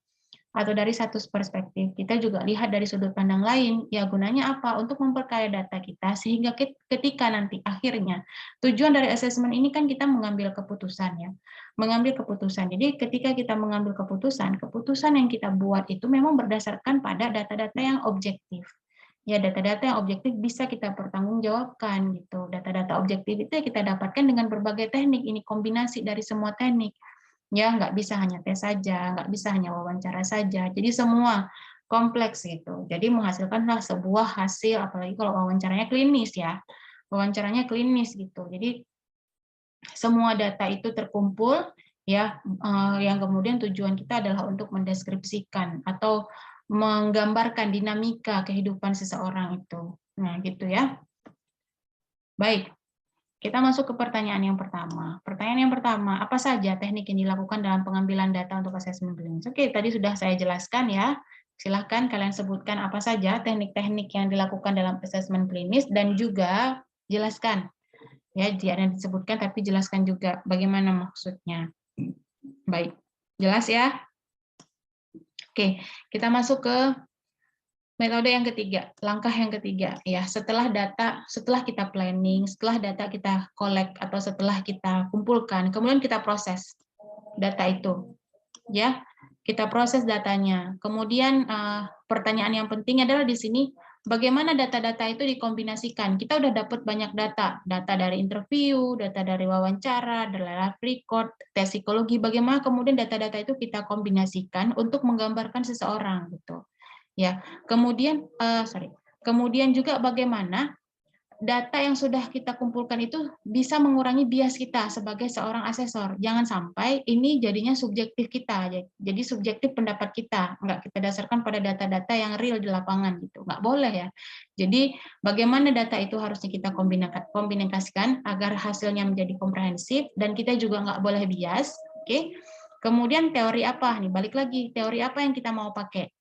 atau dari satu perspektif. Kita juga lihat dari sudut pandang lain. Ya, gunanya apa? Untuk memperkaya data kita sehingga ketika nanti akhirnya tujuan dari asesmen ini kan kita mengambil keputusan ya. Mengambil keputusan. Jadi ketika kita mengambil keputusan, keputusan yang kita buat itu memang berdasarkan pada data-data yang objektif. Ya, data-data yang objektif bisa kita pertanggungjawabkan gitu. Data-data objektif itu kita dapatkan dengan berbagai teknik. Ini kombinasi dari semua teknik. Ya, nggak bisa hanya tes saja, nggak bisa hanya wawancara saja. Jadi semua kompleks gitu. Jadi menghasilkanlah sebuah hasil, apalagi kalau wawancaranya klinis ya. Wawancaranya klinis gitu. Jadi semua data itu terkumpul ya, yang kemudian tujuan kita adalah untuk mendeskripsikan atau menggambarkan dinamika kehidupan seseorang itu. Nah, gitu ya. Baik. Kita masuk ke pertanyaan yang pertama. Pertanyaan yang pertama, apa saja teknik yang dilakukan dalam pengambilan data untuk asesmen klinis? Oke, tadi sudah saya jelaskan ya. Silahkan kalian sebutkan apa saja teknik-teknik yang dilakukan dalam asesmen klinis dan juga jelaskan. Ya, jangan disebutkan tapi jelaskan juga bagaimana maksudnya. Baik, jelas ya? Oke, kita masuk ke metode yang ketiga, langkah yang ketiga ya, setelah kita planning, setelah data kita collect atau setelah kita kumpulkan, kemudian kita proses data itu. Ya, kita proses datanya. Kemudian pertanyaan yang penting adalah di sini bagaimana data-data itu dikombinasikan. Kita udah dapat banyak data dari interview, data dari wawancara, dari live record, tes psikologi. Bagaimana kemudian data-data itu kita kombinasikan untuk menggambarkan seseorang gitu. Ya, kemudian juga bagaimana data yang sudah kita kumpulkan itu bisa mengurangi bias kita sebagai seorang asesor. Jangan sampai ini jadinya subjektif kita, jadi subjektif pendapat kita, nggak kita dasarkan pada data-data yang real di lapangan gitu, nggak boleh ya. Jadi bagaimana data itu harusnya kita kombinasikan agar hasilnya menjadi komprehensif dan kita juga nggak boleh bias. Oke. Kemudian teori apa nih? Balik lagi, teori apa yang kita mau pakai?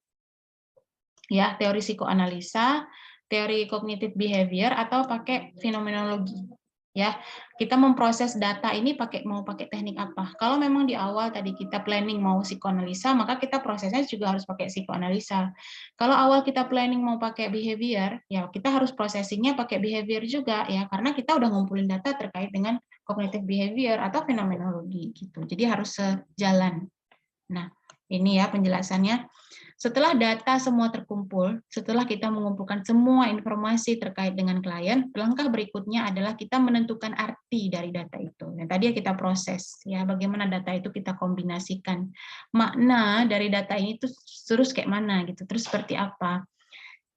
Ya, teori psikoanalisa, teori cognitive behavior, atau pakai fenomenologi. Ya, kita memproses data ini mau pakai teknik apa? Kalau memang di awal tadi kita planning mau psikoanalisa, maka kita prosesnya juga harus pakai psikoanalisa. Kalau awal kita planning mau pakai behavior, ya kita harus processingnya pakai behavior juga ya, karena kita udah ngumpulin data terkait dengan cognitive behavior atau fenomenologi gitu. Jadi harus sejalan. Nah, ini ya penjelasannya. Setelah data semua terkumpul, setelah kita mengumpulkan semua informasi terkait dengan klien, langkah berikutnya adalah kita menentukan arti dari data itu. Yang tadi kita proses, ya, bagaimana data itu kita kombinasikan. Makna dari data ini tuh terus kayak mana gitu, terus seperti apa.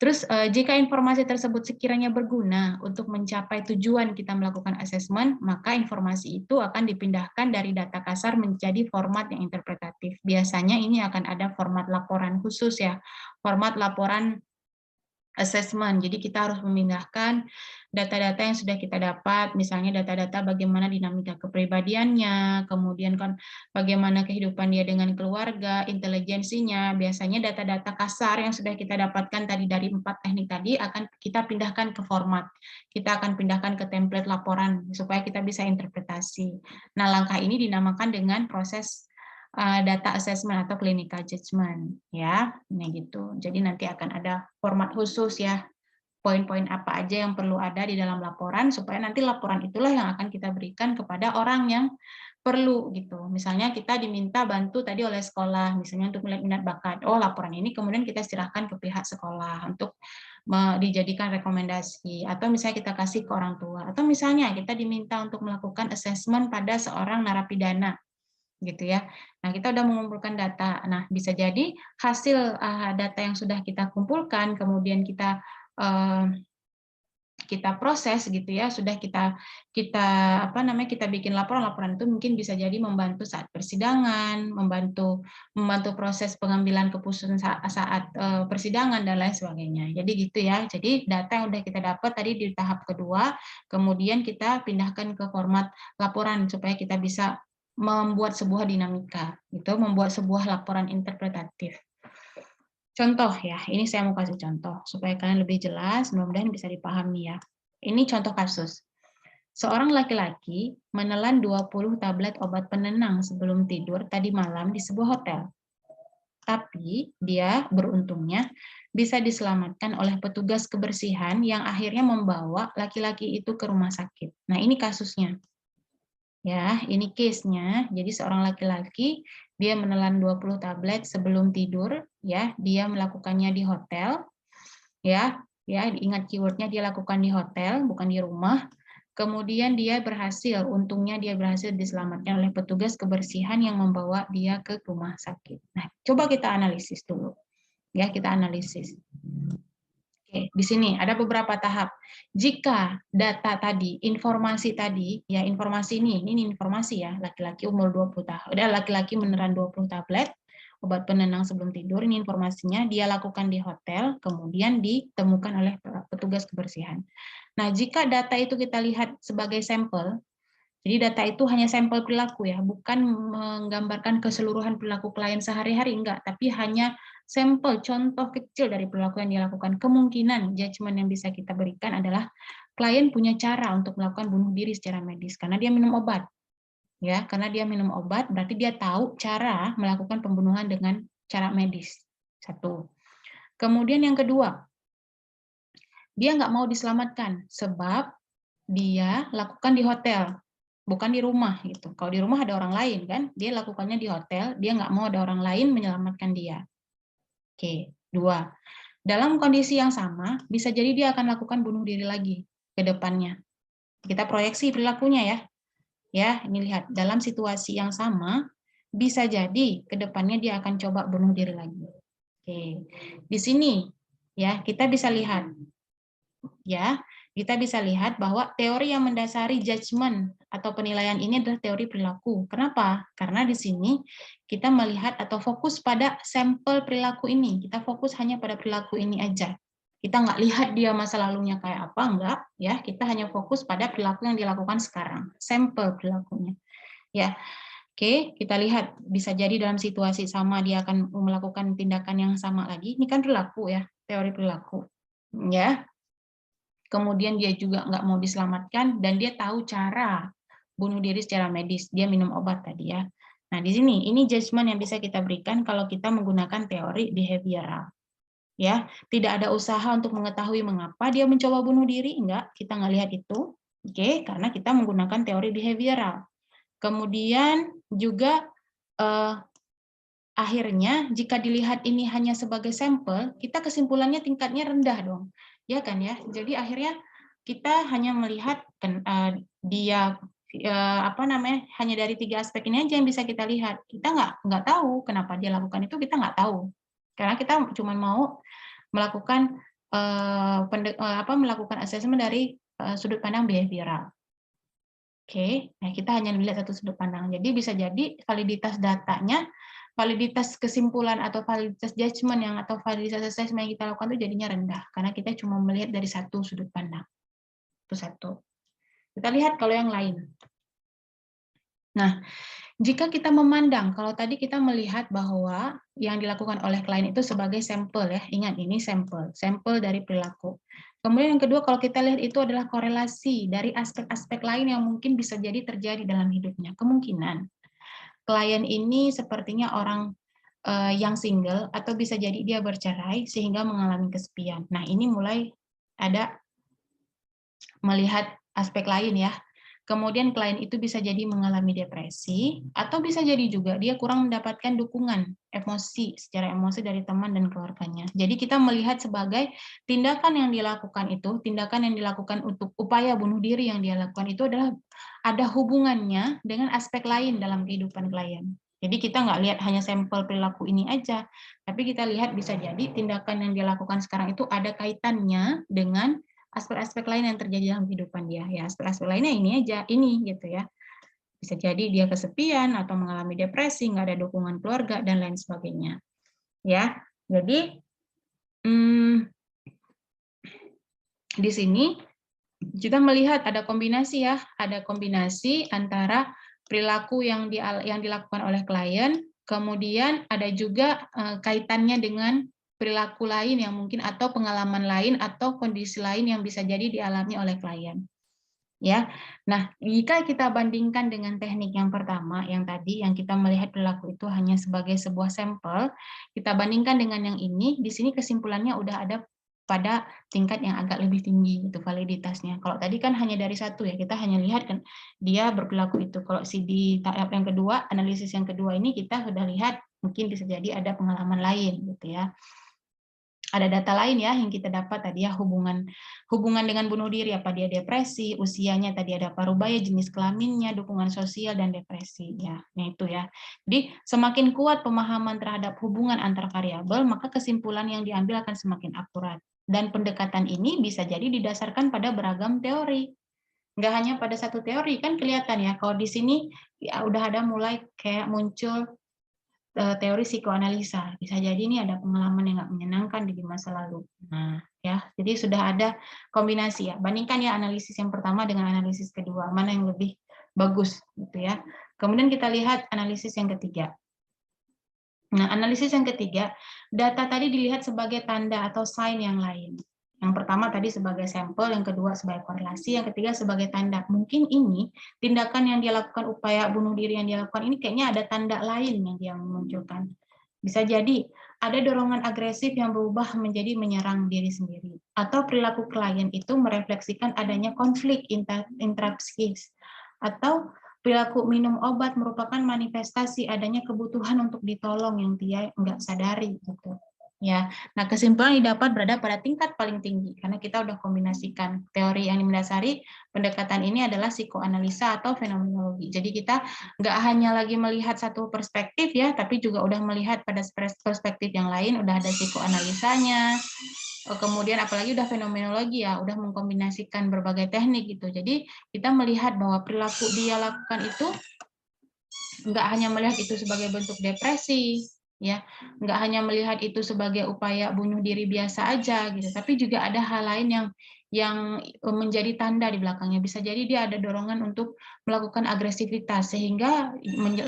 Terus jika informasi tersebut sekiranya berguna untuk mencapai tujuan kita melakukan asesmen, maka informasi itu akan dipindahkan dari data kasar menjadi format yang interpretatif. Biasanya ini akan ada format laporan khusus ya, format laporan assessment. Jadi kita harus memindahkan data-data yang sudah kita dapat, misalnya data-data bagaimana dinamika kepribadiannya, kemudian kan bagaimana kehidupan dia dengan keluarga, intelijensinya. Biasanya data-data kasar yang sudah kita dapatkan tadi dari 4 teknik tadi akan kita pindahkan ke format. Kita akan pindahkan ke template laporan supaya kita bisa interpretasi. Nah, langkah ini dinamakan dengan proses data assessment atau clinical judgment, ya, ini gitu. Jadi nanti akan ada format khusus ya, poin-poin apa aja yang perlu ada di dalam laporan supaya nanti laporan itulah yang akan kita berikan kepada orang yang perlu gitu. Misalnya kita diminta bantu tadi oleh sekolah, misalnya untuk melihat minat bakat. Oh, laporan ini kemudian kita serahkan ke pihak sekolah untuk dijadikan rekomendasi, atau misalnya kita kasih ke orang tua, atau misalnya kita diminta untuk melakukan assessment pada seorang narapidana gitu ya. Nah, kita udah mengumpulkan data. Nah, bisa jadi hasil data yang sudah kita kumpulkan, kemudian kita proses gitu ya, sudah kita kita bikin laporan itu mungkin bisa jadi membantu saat persidangan, membantu proses pengambilan keputusan saat persidangan dan lain sebagainya. Jadi gitu ya. Jadi data yang udah kita dapat tadi di tahap kedua, kemudian kita pindahkan ke format laporan supaya kita bisa membuat sebuah dinamika, gitu, membuat sebuah laporan interpretatif. Contoh ya, ini saya mau kasih contoh supaya kalian lebih jelas, mudah-mudahan bisa dipahami ya. Ini contoh kasus. Seorang laki-laki menelan 20 tablet obat penenang sebelum tidur tadi malam di sebuah hotel. Tapi dia beruntungnya bisa diselamatkan oleh petugas kebersihan yang akhirnya membawa laki-laki itu ke rumah sakit. Nah, ini kasusnya. Ya, ini case-nya. Jadi seorang laki-laki dia menelan 20 tablet sebelum tidur, ya, dia melakukannya di hotel, ya, ingat keyword-nya dia lakukan di hotel, bukan di rumah. Kemudian dia berhasil, untungnya dia berhasil diselamatkan oleh petugas kebersihan yang membawa dia ke rumah sakit. Nah, coba kita analisis dulu. Ya, kita analisis. Oke, di sini ada beberapa tahap. Jika data tadi, informasi tadi, ya informasi ini informasi ya, laki-laki umur 20 tahun, laki-laki menelan 20 tablet, obat penenang sebelum tidur, ini informasinya, dia lakukan di hotel, kemudian ditemukan oleh petugas kebersihan. Nah, jika data itu kita lihat sebagai sampel, jadi data itu hanya sampel perilaku ya, bukan menggambarkan keseluruhan perilaku klien sehari-hari, enggak, tapi hanya sampel contoh kecil dari perilaku yang dilakukan. Kemungkinan judgement yang bisa kita berikan adalah klien punya cara untuk melakukan bunuh diri secara medis karena dia minum obat. Ya, karena dia minum obat berarti dia tahu cara melakukan pembunuhan dengan cara medis. Satu. Kemudian yang kedua, dia nggak mau diselamatkan sebab dia lakukan di hotel, bukan di rumah gitu. Kalau di rumah ada orang lain kan, dia lakukannya di hotel, dia nggak mau ada orang lain menyelamatkan dia. Oke, dua. Dalam kondisi yang sama, bisa jadi dia akan lakukan bunuh diri lagi ke depannya. Kita proyeksi perilakunya ya. Ya, ini lihat, dalam situasi yang sama, bisa jadi ke depannya dia akan coba bunuh diri lagi. Oke, di sini ya kita bisa lihat ya, kita bisa lihat bahwa teori yang mendasari judgement atau penilaian ini adalah teori perilaku. Kenapa? Karena di sini kita melihat atau fokus pada sampel perilaku ini. Kita fokus hanya pada perilaku ini aja. Kita nggak lihat dia masa lalunya kayak apa, enggak. Ya, kita hanya fokus pada perilaku yang dilakukan sekarang. Sampel perilakunya. Ya, oke, kita lihat bisa jadi dalam situasi sama dia akan melakukan tindakan yang sama lagi. Ini kan perilaku ya, teori perilaku. Ya, kemudian dia juga nggak mau diselamatkan, dan dia tahu cara bunuh diri secara medis, dia minum obat tadi ya. Nah, di sini, ini judgement yang bisa kita berikan kalau kita menggunakan teori behavioral. Ya, tidak ada usaha untuk mengetahui mengapa dia mencoba bunuh diri, enggak, kita nggak lihat itu, oke, karena kita menggunakan teori behavioral. Kemudian juga akhirnya jika dilihat ini hanya sebagai sampel, kita kesimpulannya tingkatnya rendah dong, ya kan ya. Jadi akhirnya kita hanya melihat dia apa namanya, hanya dari 3 aspek ini aja yang bisa kita lihat. Kita nggak tahu kenapa dia lakukan itu, kita nggak tahu. Karena kita cuma mau melakukan melakukan asesmen dari sudut pandang behavioral. Oke, nah kita hanya melihat satu sudut pandang. Jadi bisa jadi validitas datanya, validitas kesimpulan atau validitas judgement atau validitas assessment yang kita lakukan itu jadinya rendah karena kita cuma melihat dari satu sudut pandang. Itu satu. Kita lihat kalau yang lain. Nah, jika kita memandang, kalau tadi kita melihat bahwa yang dilakukan oleh klien itu sebagai sampel ya, ingat ini sampel dari perilaku. Kemudian yang kedua, kalau kita lihat itu adalah korelasi dari aspek-aspek lain yang mungkin bisa jadi terjadi dalam hidupnya. Kemungkinan klien ini sepertinya orang yang single atau bisa jadi dia bercerai sehingga mengalami kesepian. Nah, ini mulai ada melihat aspek lain ya. Kemudian klien itu bisa jadi mengalami depresi, atau bisa jadi juga dia kurang mendapatkan dukungan emosi, secara emosi dari teman dan keluarganya. Jadi kita melihat sebagai tindakan yang dilakukan itu, tindakan yang dilakukan untuk upaya bunuh diri yang dia lakukan itu adalah ada hubungannya dengan aspek lain dalam kehidupan klien. Jadi kita nggak lihat hanya sampel perilaku ini aja, tapi kita lihat bisa jadi tindakan yang dia lakukan sekarang itu ada kaitannya dengan aspek-aspek lain yang terjadi dalam kehidupan dia. Ya, aspek-aspek lainnya ini aja, ini gitu ya. Bisa jadi dia kesepian atau mengalami depresi, nggak ada dukungan keluarga dan lain sebagainya. Ya, jadi di sini kita melihat ada kombinasi ya, ada kombinasi antara perilaku yang dilakukan oleh klien, kemudian ada juga kaitannya dengan perilaku lain yang mungkin atau pengalaman lain atau kondisi lain yang bisa jadi dialami oleh klien. Ya. Nah, jika kita bandingkan dengan teknik yang pertama yang tadi yang kita melihat perilaku itu hanya sebagai sebuah sampel, kita bandingkan dengan yang ini, di sini kesimpulannya udah ada pada tingkat yang agak lebih tinggi itu validitasnya. Kalau tadi kan hanya dari satu ya, kita hanya lihat kan dia berperilaku itu. Kalau di tahap yang kedua, analisis yang kedua ini kita sudah lihat mungkin bisa jadi ada pengalaman lain gitu ya. Ada data lain ya yang kita dapat tadi ya hubungan dengan bunuh diri, apa dia depresi, usianya tadi ada parubaya, jenis kelaminnya, dukungan sosial dan depresi ya. Nah itu ya. Jadi semakin kuat pemahaman terhadap hubungan antar variabel, maka kesimpulan yang diambil akan semakin akurat. Dan pendekatan ini bisa jadi didasarkan pada beragam teori. Nggak hanya pada satu teori, kan kelihatan ya kalau di sini ya udah ada mulai kayak muncul teori psikoanalisa. Bisa jadi ini ada pengalaman yang nggak menyenangkan di masa lalu. Nah, ya, jadi sudah ada kombinasi ya. Bandingkan ya analisis yang pertama dengan analisis kedua, mana yang lebih bagus gitu ya. Kemudian kita lihat analisis yang ketiga. Nah, analisis yang ketiga, data tadi dilihat sebagai tanda atau sign yang lain. Yang pertama tadi sebagai sampel, yang kedua sebagai korelasi, yang ketiga sebagai tanda. Mungkin ini tindakan yang dia lakukan, upaya bunuh diri yang dia lakukan ini kayaknya ada tanda lain yang dia memunculkan. Bisa jadi ada dorongan agresif yang berubah menjadi menyerang diri sendiri. Atau perilaku klien itu merefleksikan adanya konflik intrapsikis. Atau perilaku minum obat merupakan manifestasi adanya kebutuhan untuk ditolong yang dia nggak sadari gitu. Ya, nah kesimpulan yang didapat berada pada tingkat paling tinggi karena kita udah kombinasikan teori yang mendasari pendekatan ini adalah psikoanalisa atau fenomenologi. Jadi kita nggak hanya lagi melihat satu perspektif ya, tapi juga udah melihat pada perspektif yang lain, udah ada psikoanalisanya, kemudian apalagi udah fenomenologi ya, udah mengkombinasikan berbagai teknik gitu. Jadi kita melihat bahwa perilaku dia lakukan itu nggak hanya melihat itu sebagai bentuk depresi, ya, nggak hanya melihat itu sebagai upaya bunuh diri biasa aja gitu, tapi juga ada hal lain yang menjadi tanda di belakangnya. Bisa jadi dia ada dorongan untuk melakukan agresivitas sehingga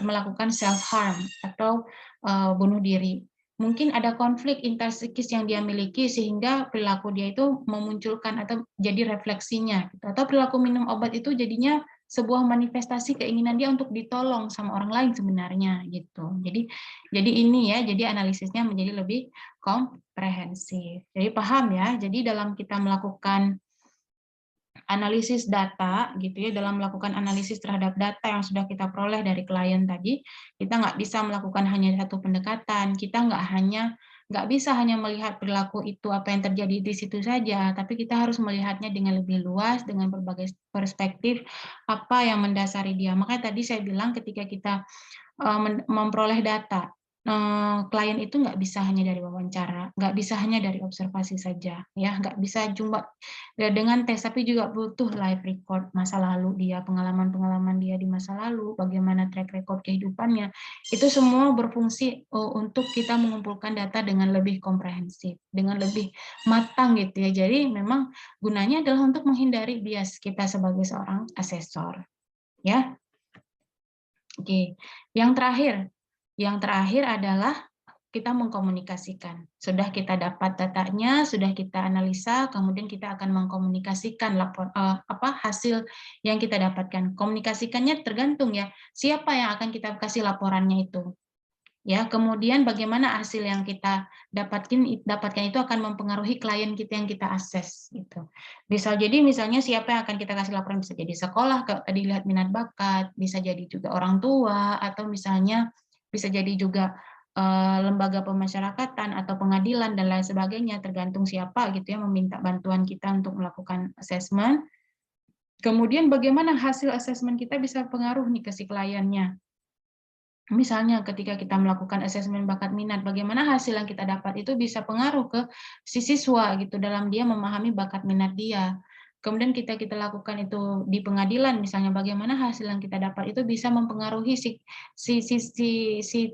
melakukan self harm atau bunuh diri. Mungkin ada konflik interpsikis yang dia miliki sehingga perilaku dia itu memunculkan atau jadi refleksinya gitu. Atau perilaku minum obat itu jadinya sebuah manifestasi keinginan dia untuk ditolong sama orang lain sebenarnya gitu. Jadi ini ya, jadi analisisnya menjadi lebih komprehensif. Jadi paham ya. Jadi dalam kita melakukan analisis data gitu ya, dalam melakukan analisis terhadap data yang sudah kita peroleh dari klien tadi, kita nggak bisa melakukan hanya satu pendekatan, kita nggak bisa hanya melihat perilaku itu apa yang terjadi di situ saja, tapi kita harus melihatnya dengan lebih luas, dengan berbagai perspektif apa yang mendasari dia. Makanya tadi saya bilang ketika kita memperoleh data, klien itu nggak bisa hanya dari wawancara, nggak bisa hanya dari observasi saja, ya, nggak bisa cuma dengan tes, tapi juga butuh live record masa lalu dia, pengalaman-pengalaman dia di masa lalu, bagaimana track record kehidupannya, itu semua berfungsi untuk kita mengumpulkan data dengan lebih komprehensif, dengan lebih matang gitu ya. Jadi memang gunanya adalah untuk menghindari bias kita sebagai seorang asesor, ya. Oke, yang terakhir adalah kita mengkomunikasikan. Sudah kita dapat datanya, sudah kita analisa, kemudian kita akan mengkomunikasikan hasil yang kita dapatkan. Komunikasikannya tergantung ya, siapa yang akan kita kasih laporannya itu. Ya, kemudian bagaimana hasil yang kita dapatkan itu akan mempengaruhi klien kita yang kita akses gitu. Bisa jadi misalnya siapa yang akan kita kasih laporan, bisa jadi sekolah dilihat minat bakat, bisa jadi juga orang tua, atau misalnya bisa jadi juga lembaga pemasyarakatan atau pengadilan dan lain sebagainya, tergantung siapa gitu ya meminta bantuan kita untuk melakukan assessment. Kemudian bagaimana hasil assessment kita bisa pengaruh nih ke si kliennya. Misalnya ketika kita melakukan asesmen bakat minat, bagaimana hasil yang kita dapat itu bisa pengaruh ke si siswa gitu dalam dia memahami bakat minat dia. Kemudian kita lakukan itu di pengadilan, misalnya bagaimana hasil yang kita dapat itu bisa mempengaruhi si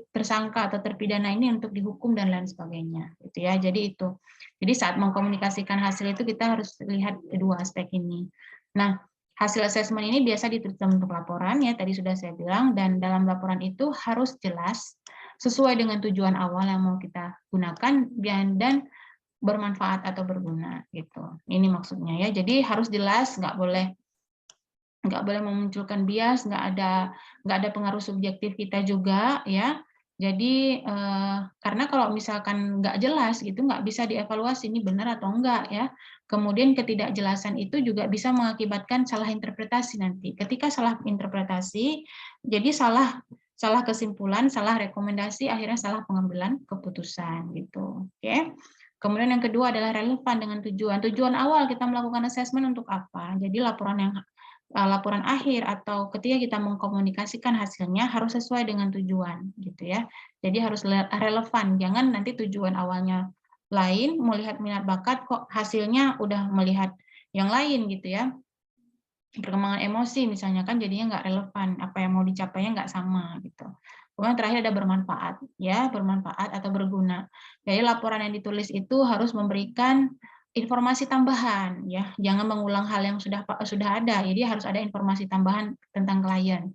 tersangka atau terpidana ini untuk dihukum dan lain sebagainya, gitu ya. Jadi itu. Jadi saat mengkomunikasikan hasil itu kita harus lihat kedua aspek ini. Nah, hasil asesmen ini biasa ditulis dalam bentuk laporan, ya tadi sudah saya bilang, dan dalam laporan itu harus jelas, sesuai dengan tujuan awal yang mau kita gunakan, dan bermanfaat atau berguna gitu. Ini maksudnya ya. Jadi harus jelas, nggak boleh memunculkan bias, nggak ada pengaruh subjektif kita juga ya. Jadi karena kalau misalkan nggak jelas gitu, nggak bisa dievaluasi ini benar atau enggak ya. Kemudian ketidakjelasan itu juga bisa mengakibatkan salah interpretasi nanti. Ketika salah interpretasi, jadi salah kesimpulan, salah rekomendasi, akhirnya salah pengambilan keputusan gitu. Oke. Kemudian yang kedua adalah relevan dengan tujuan. Tujuan awal kita melakukan assessment untuk apa? Jadi laporan akhir atau ketika kita mengkomunikasikan hasilnya harus sesuai dengan tujuan gitu ya. Jadi harus relevan, jangan nanti tujuan awalnya lain, melihat minat bakat kok hasilnya udah melihat yang lain gitu ya. Perkembangan emosi misalnya kan jadinya nggak relevan, apa yang mau dicapainya nggak sama gitu. Kemudian terakhir ada bermanfaat, ya bermanfaat atau berguna. Jadi laporan yang ditulis itu harus memberikan informasi tambahan, ya jangan mengulang hal yang sudah ada. Jadi harus ada informasi tambahan tentang klien.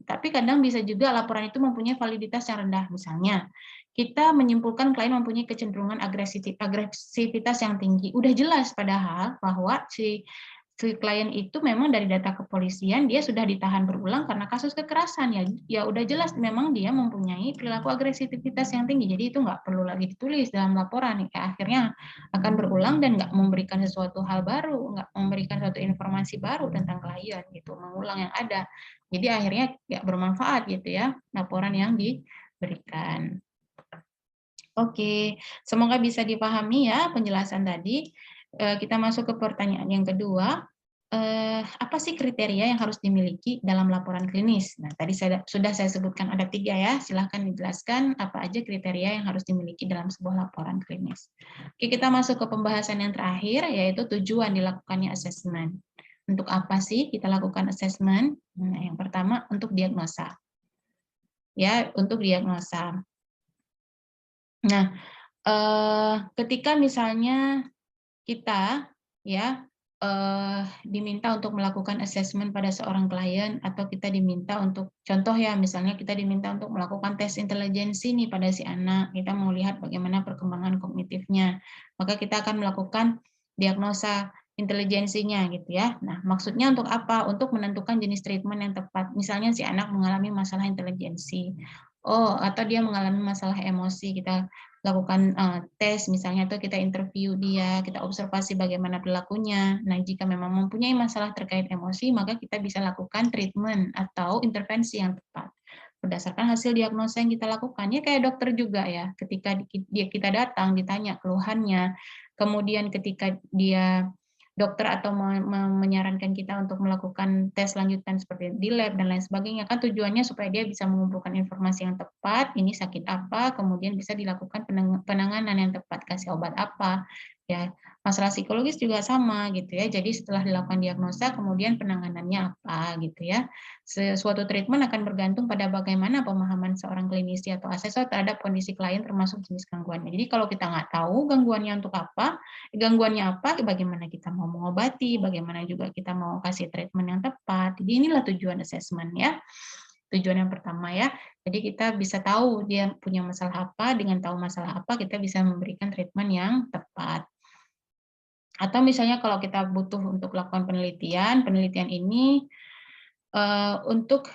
Tapi kadang bisa juga laporan itu mempunyai validitas yang rendah, misalnya kita menyimpulkan klien mempunyai kecenderungan agresivitas yang tinggi. Udah jelas padahal bahwa si klien itu memang dari data kepolisian dia sudah ditahan berulang karena kasus kekerasan, ya udah jelas memang dia mempunyai perilaku agresivitas yang tinggi, jadi itu nggak perlu lagi ditulis dalam laporan, ya akhirnya akan berulang dan nggak memberikan sesuatu hal baru, nggak memberikan suatu informasi baru tentang klien gitu, mengulang yang ada, jadi akhirnya nggak bermanfaat gitu ya laporan yang diberikan. Oke, semoga bisa dipahami ya penjelasan tadi. Kita masuk ke pertanyaan yang kedua. Apa sih kriteria yang harus dimiliki dalam laporan klinis? Nah, tadi sudah saya sebutkan ada 3 ya. Silahkan dijelaskan apa aja kriteria yang harus dimiliki dalam sebuah laporan klinis. Oke, kita masuk ke pembahasan yang terakhir, yaitu tujuan dilakukannya asesmen. Untuk apa sih kita lakukan asesmen? Nah, yang pertama untuk diagnosa. Ya, untuk diagnosa. Nah, ketika misalnya kita ya diminta untuk melakukan asesmen pada seorang klien, atau kita diminta untuk contoh ya, misalnya kita diminta untuk melakukan tes intelijensi nih pada si anak, kita mau lihat bagaimana perkembangan kognitifnya, maka kita akan melakukan diagnosa intelijensinya gitu ya. Nah, maksudnya untuk apa? Untuk menentukan jenis treatment yang tepat. Misalnya si anak mengalami masalah intelijensi, atau dia mengalami masalah emosi, kita lakukan tes misalnya, atau kita interview dia, kita observasi bagaimana perilakunya. Nah, jika memang mempunyai masalah terkait emosi, maka kita bisa lakukan treatment atau intervensi yang tepat berdasarkan hasil diagnosa yang kita lakukan. Ya kayak dokter juga ya, ketika kita datang ditanya keluhannya, kemudian ketika dia dokter atau menyarankan kita untuk melakukan tes lanjutan seperti di lab dan lain sebagainya, kan tujuannya supaya dia bisa mengumpulkan informasi yang tepat, ini sakit apa, kemudian bisa dilakukan penanganan yang tepat, kasih obat apa, ya. Masalah psikologis juga sama gitu ya. Jadi setelah dilakukan diagnosa, kemudian penanganannya apa gitu ya. Suatu treatment akan bergantung pada bagaimana pemahaman seorang klinisi atau asesor terhadap kondisi klien termasuk jenis gangguannya. Jadi kalau kita nggak tahu gangguannya apa, bagaimana kita mau mengobati, bagaimana juga kita mau kasih treatment yang tepat. Jadi inilah tujuan assessment ya. Tujuan yang pertama ya. Jadi kita bisa tahu dia punya masalah apa, dengan tahu masalah apa kita bisa memberikan treatment yang tepat. Atau misalnya kalau kita butuh untuk lakukan penelitian, penelitian ini untuk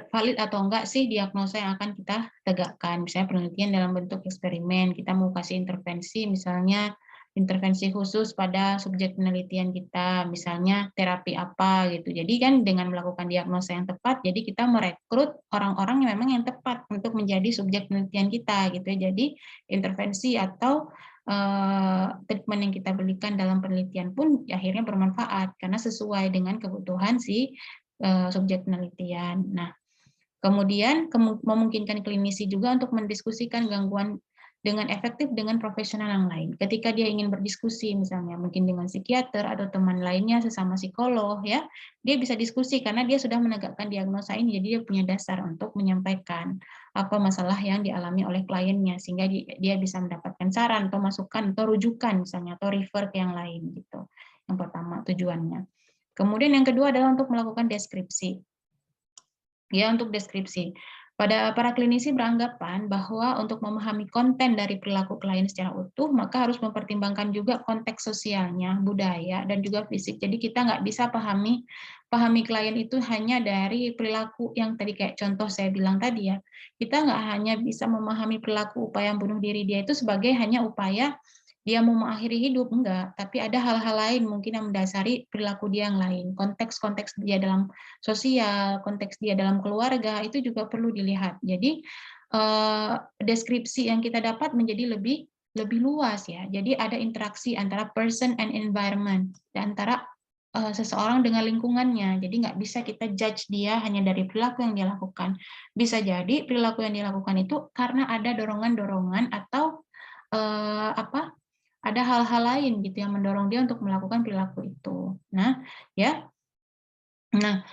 valid atau enggak sih diagnosa yang akan kita tegakkan. Misalnya penelitian dalam bentuk eksperimen, kita mau kasih intervensi, misalnya intervensi khusus pada subjek penelitian kita, misalnya terapi apa gitu. Jadi kan dengan melakukan diagnosa yang tepat, jadi kita merekrut orang-orang yang memang yang tepat untuk menjadi subjek penelitian kita gitu ya. Jadi intervensi atau treatment yang kita berikan dalam penelitian pun akhirnya bermanfaat karena sesuai dengan kebutuhan si subjek penelitian. Nah, kemudian memungkinkan klinisi juga untuk mendiskusikan gangguan dengan efektif dengan profesional yang lain. Ketika dia ingin berdiskusi misalnya mungkin dengan psikiater atau teman lainnya sesama psikolog ya, dia bisa diskusi karena dia sudah menegakkan diagnosa ini, jadi dia punya dasar untuk menyampaikan apa masalah yang dialami oleh kliennya sehingga dia bisa mendapatkan saran atau masukan atau rujukan misalnya atau refer ke yang lain gitu. Yang pertama tujuannya. Kemudian yang kedua adalah untuk melakukan deskripsi. Ya, untuk deskripsi. Pada para klinisi beranggapan bahwa untuk memahami konten dari perilaku klien secara utuh, maka harus mempertimbangkan juga konteks sosialnya, budaya, dan juga fisik. Jadi kita nggak bisa pahami klien itu hanya dari perilaku yang tadi kayak contoh saya bilang tadi ya. Kita nggak hanya bisa memahami perilaku upaya bunuh diri dia itu sebagai hanya upaya dia mau mengakhiri hidup, enggak. Tapi ada hal-hal lain mungkin yang mendasari perilaku dia yang lain. Konteks-konteks dia dalam sosial, konteks dia dalam keluarga, itu juga perlu dilihat. Jadi, deskripsi yang kita dapat menjadi lebih luas ya. Jadi ada interaksi antara person and environment, antara seseorang dengan lingkungannya. Jadi nggak bisa kita judge dia hanya dari perilaku yang dia lakukan. Bisa jadi perilaku yang dia lakukan itu karena ada dorongan-dorongan atau apa ada hal-hal lain gitu yang mendorong dia untuk melakukan perilaku itu. Nah, ya. Nah,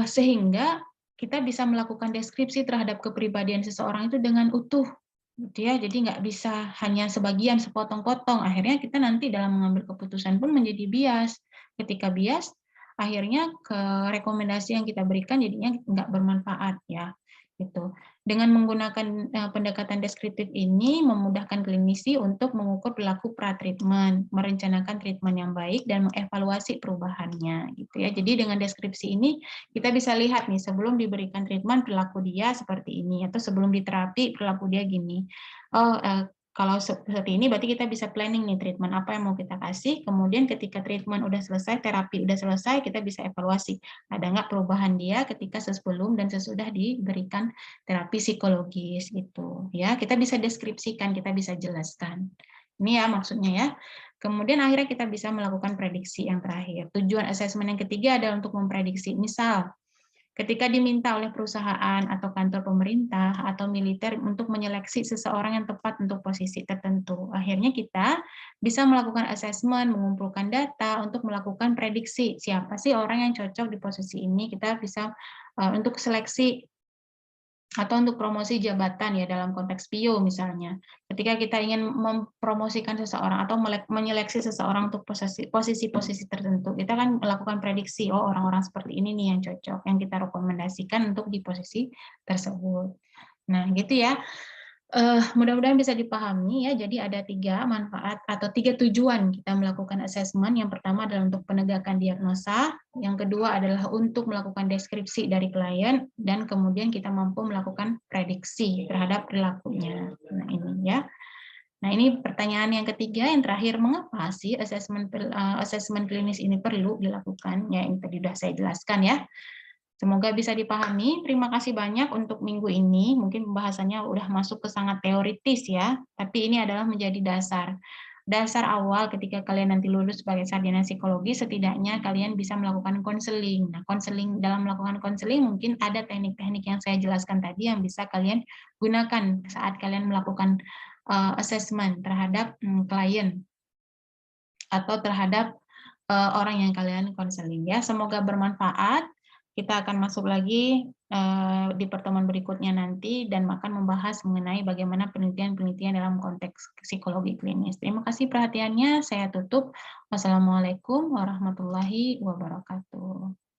sehingga kita bisa melakukan deskripsi terhadap kepribadian seseorang itu dengan utuh, gitu ya. Jadi nggak bisa hanya sebagian, sepotong-potong. Akhirnya kita nanti dalam mengambil keputusan pun menjadi bias. Ketika bias, akhirnya ke rekomendasi yang kita berikan jadinya nggak bermanfaat ya. Gitu. Dengan menggunakan pendekatan deskriptif ini memudahkan klinisi untuk mengukur perilaku pra-treatment, merencanakan treatment yang baik dan mengevaluasi perubahannya gitu ya. Jadi dengan deskripsi ini kita bisa lihat nih sebelum diberikan treatment perilaku dia seperti ini atau sebelum diterapi perilaku dia gini. Oh, kalau seperti ini berarti kita bisa planning nih treatment apa yang mau kita kasih, kemudian ketika treatment udah selesai, terapi udah selesai, kita bisa evaluasi ada nggak perubahan dia ketika sebelum dan sesudah diberikan terapi psikologis gitu ya. Kita bisa deskripsikan, kita bisa jelaskan. Ini ya maksudnya ya. Kemudian akhirnya kita bisa melakukan prediksi yang terakhir. Tujuan asesmen yang ketiga adalah untuk memprediksi. Misal, ketika diminta oleh perusahaan atau kantor pemerintah atau militer untuk menyeleksi seseorang yang tepat untuk posisi tertentu. Akhirnya kita bisa melakukan asesmen, mengumpulkan data untuk melakukan prediksi siapa sih orang yang cocok di posisi ini. Kita bisa untuk seleksi atau untuk promosi jabatan ya dalam konteks PIO misalnya. Ketika kita ingin mempromosikan seseorang atau menyeleksi seseorang untuk posisi-posisi tertentu, kita kan melakukan prediksi, oh orang-orang seperti ini nih yang cocok, yang kita rekomendasikan untuk di posisi tersebut. Nah gitu ya. Mudah-mudahan bisa dipahami ya. Jadi ada 3 manfaat atau 3 tujuan kita melakukan asesmen. Yang pertama adalah untuk penegakan diagnosa, yang kedua adalah untuk melakukan deskripsi dari klien, dan kemudian kita mampu melakukan prediksi terhadap perilakunya. Nah, ini ya. Nah, ini pertanyaan yang ketiga, yang terakhir, mengapa sih asesmen klinis ini perlu dilakukan? Ya, yang tadi sudah saya jelaskan ya. Semoga bisa dipahami. Terima kasih banyak untuk minggu ini. Mungkin pembahasannya udah masuk ke sangat teoritis ya, tapi ini adalah menjadi dasar. Dasar awal ketika kalian nanti lulus sebagai sarjana psikologi, setidaknya kalian bisa melakukan konseling. Nah, konseling, dalam melakukan konseling mungkin ada teknik-teknik yang saya jelaskan tadi yang bisa kalian gunakan saat kalian melakukan assessment terhadap klien atau terhadap orang yang kalian konseling ya. Semoga bermanfaat. Kita akan masuk lagi di pertemuan berikutnya nanti dan akan membahas mengenai bagaimana penelitian-penelitian dalam konteks psikologi klinis. Terima kasih perhatiannya. Saya tutup. Wassalamualaikum warahmatullahi wabarakatuh.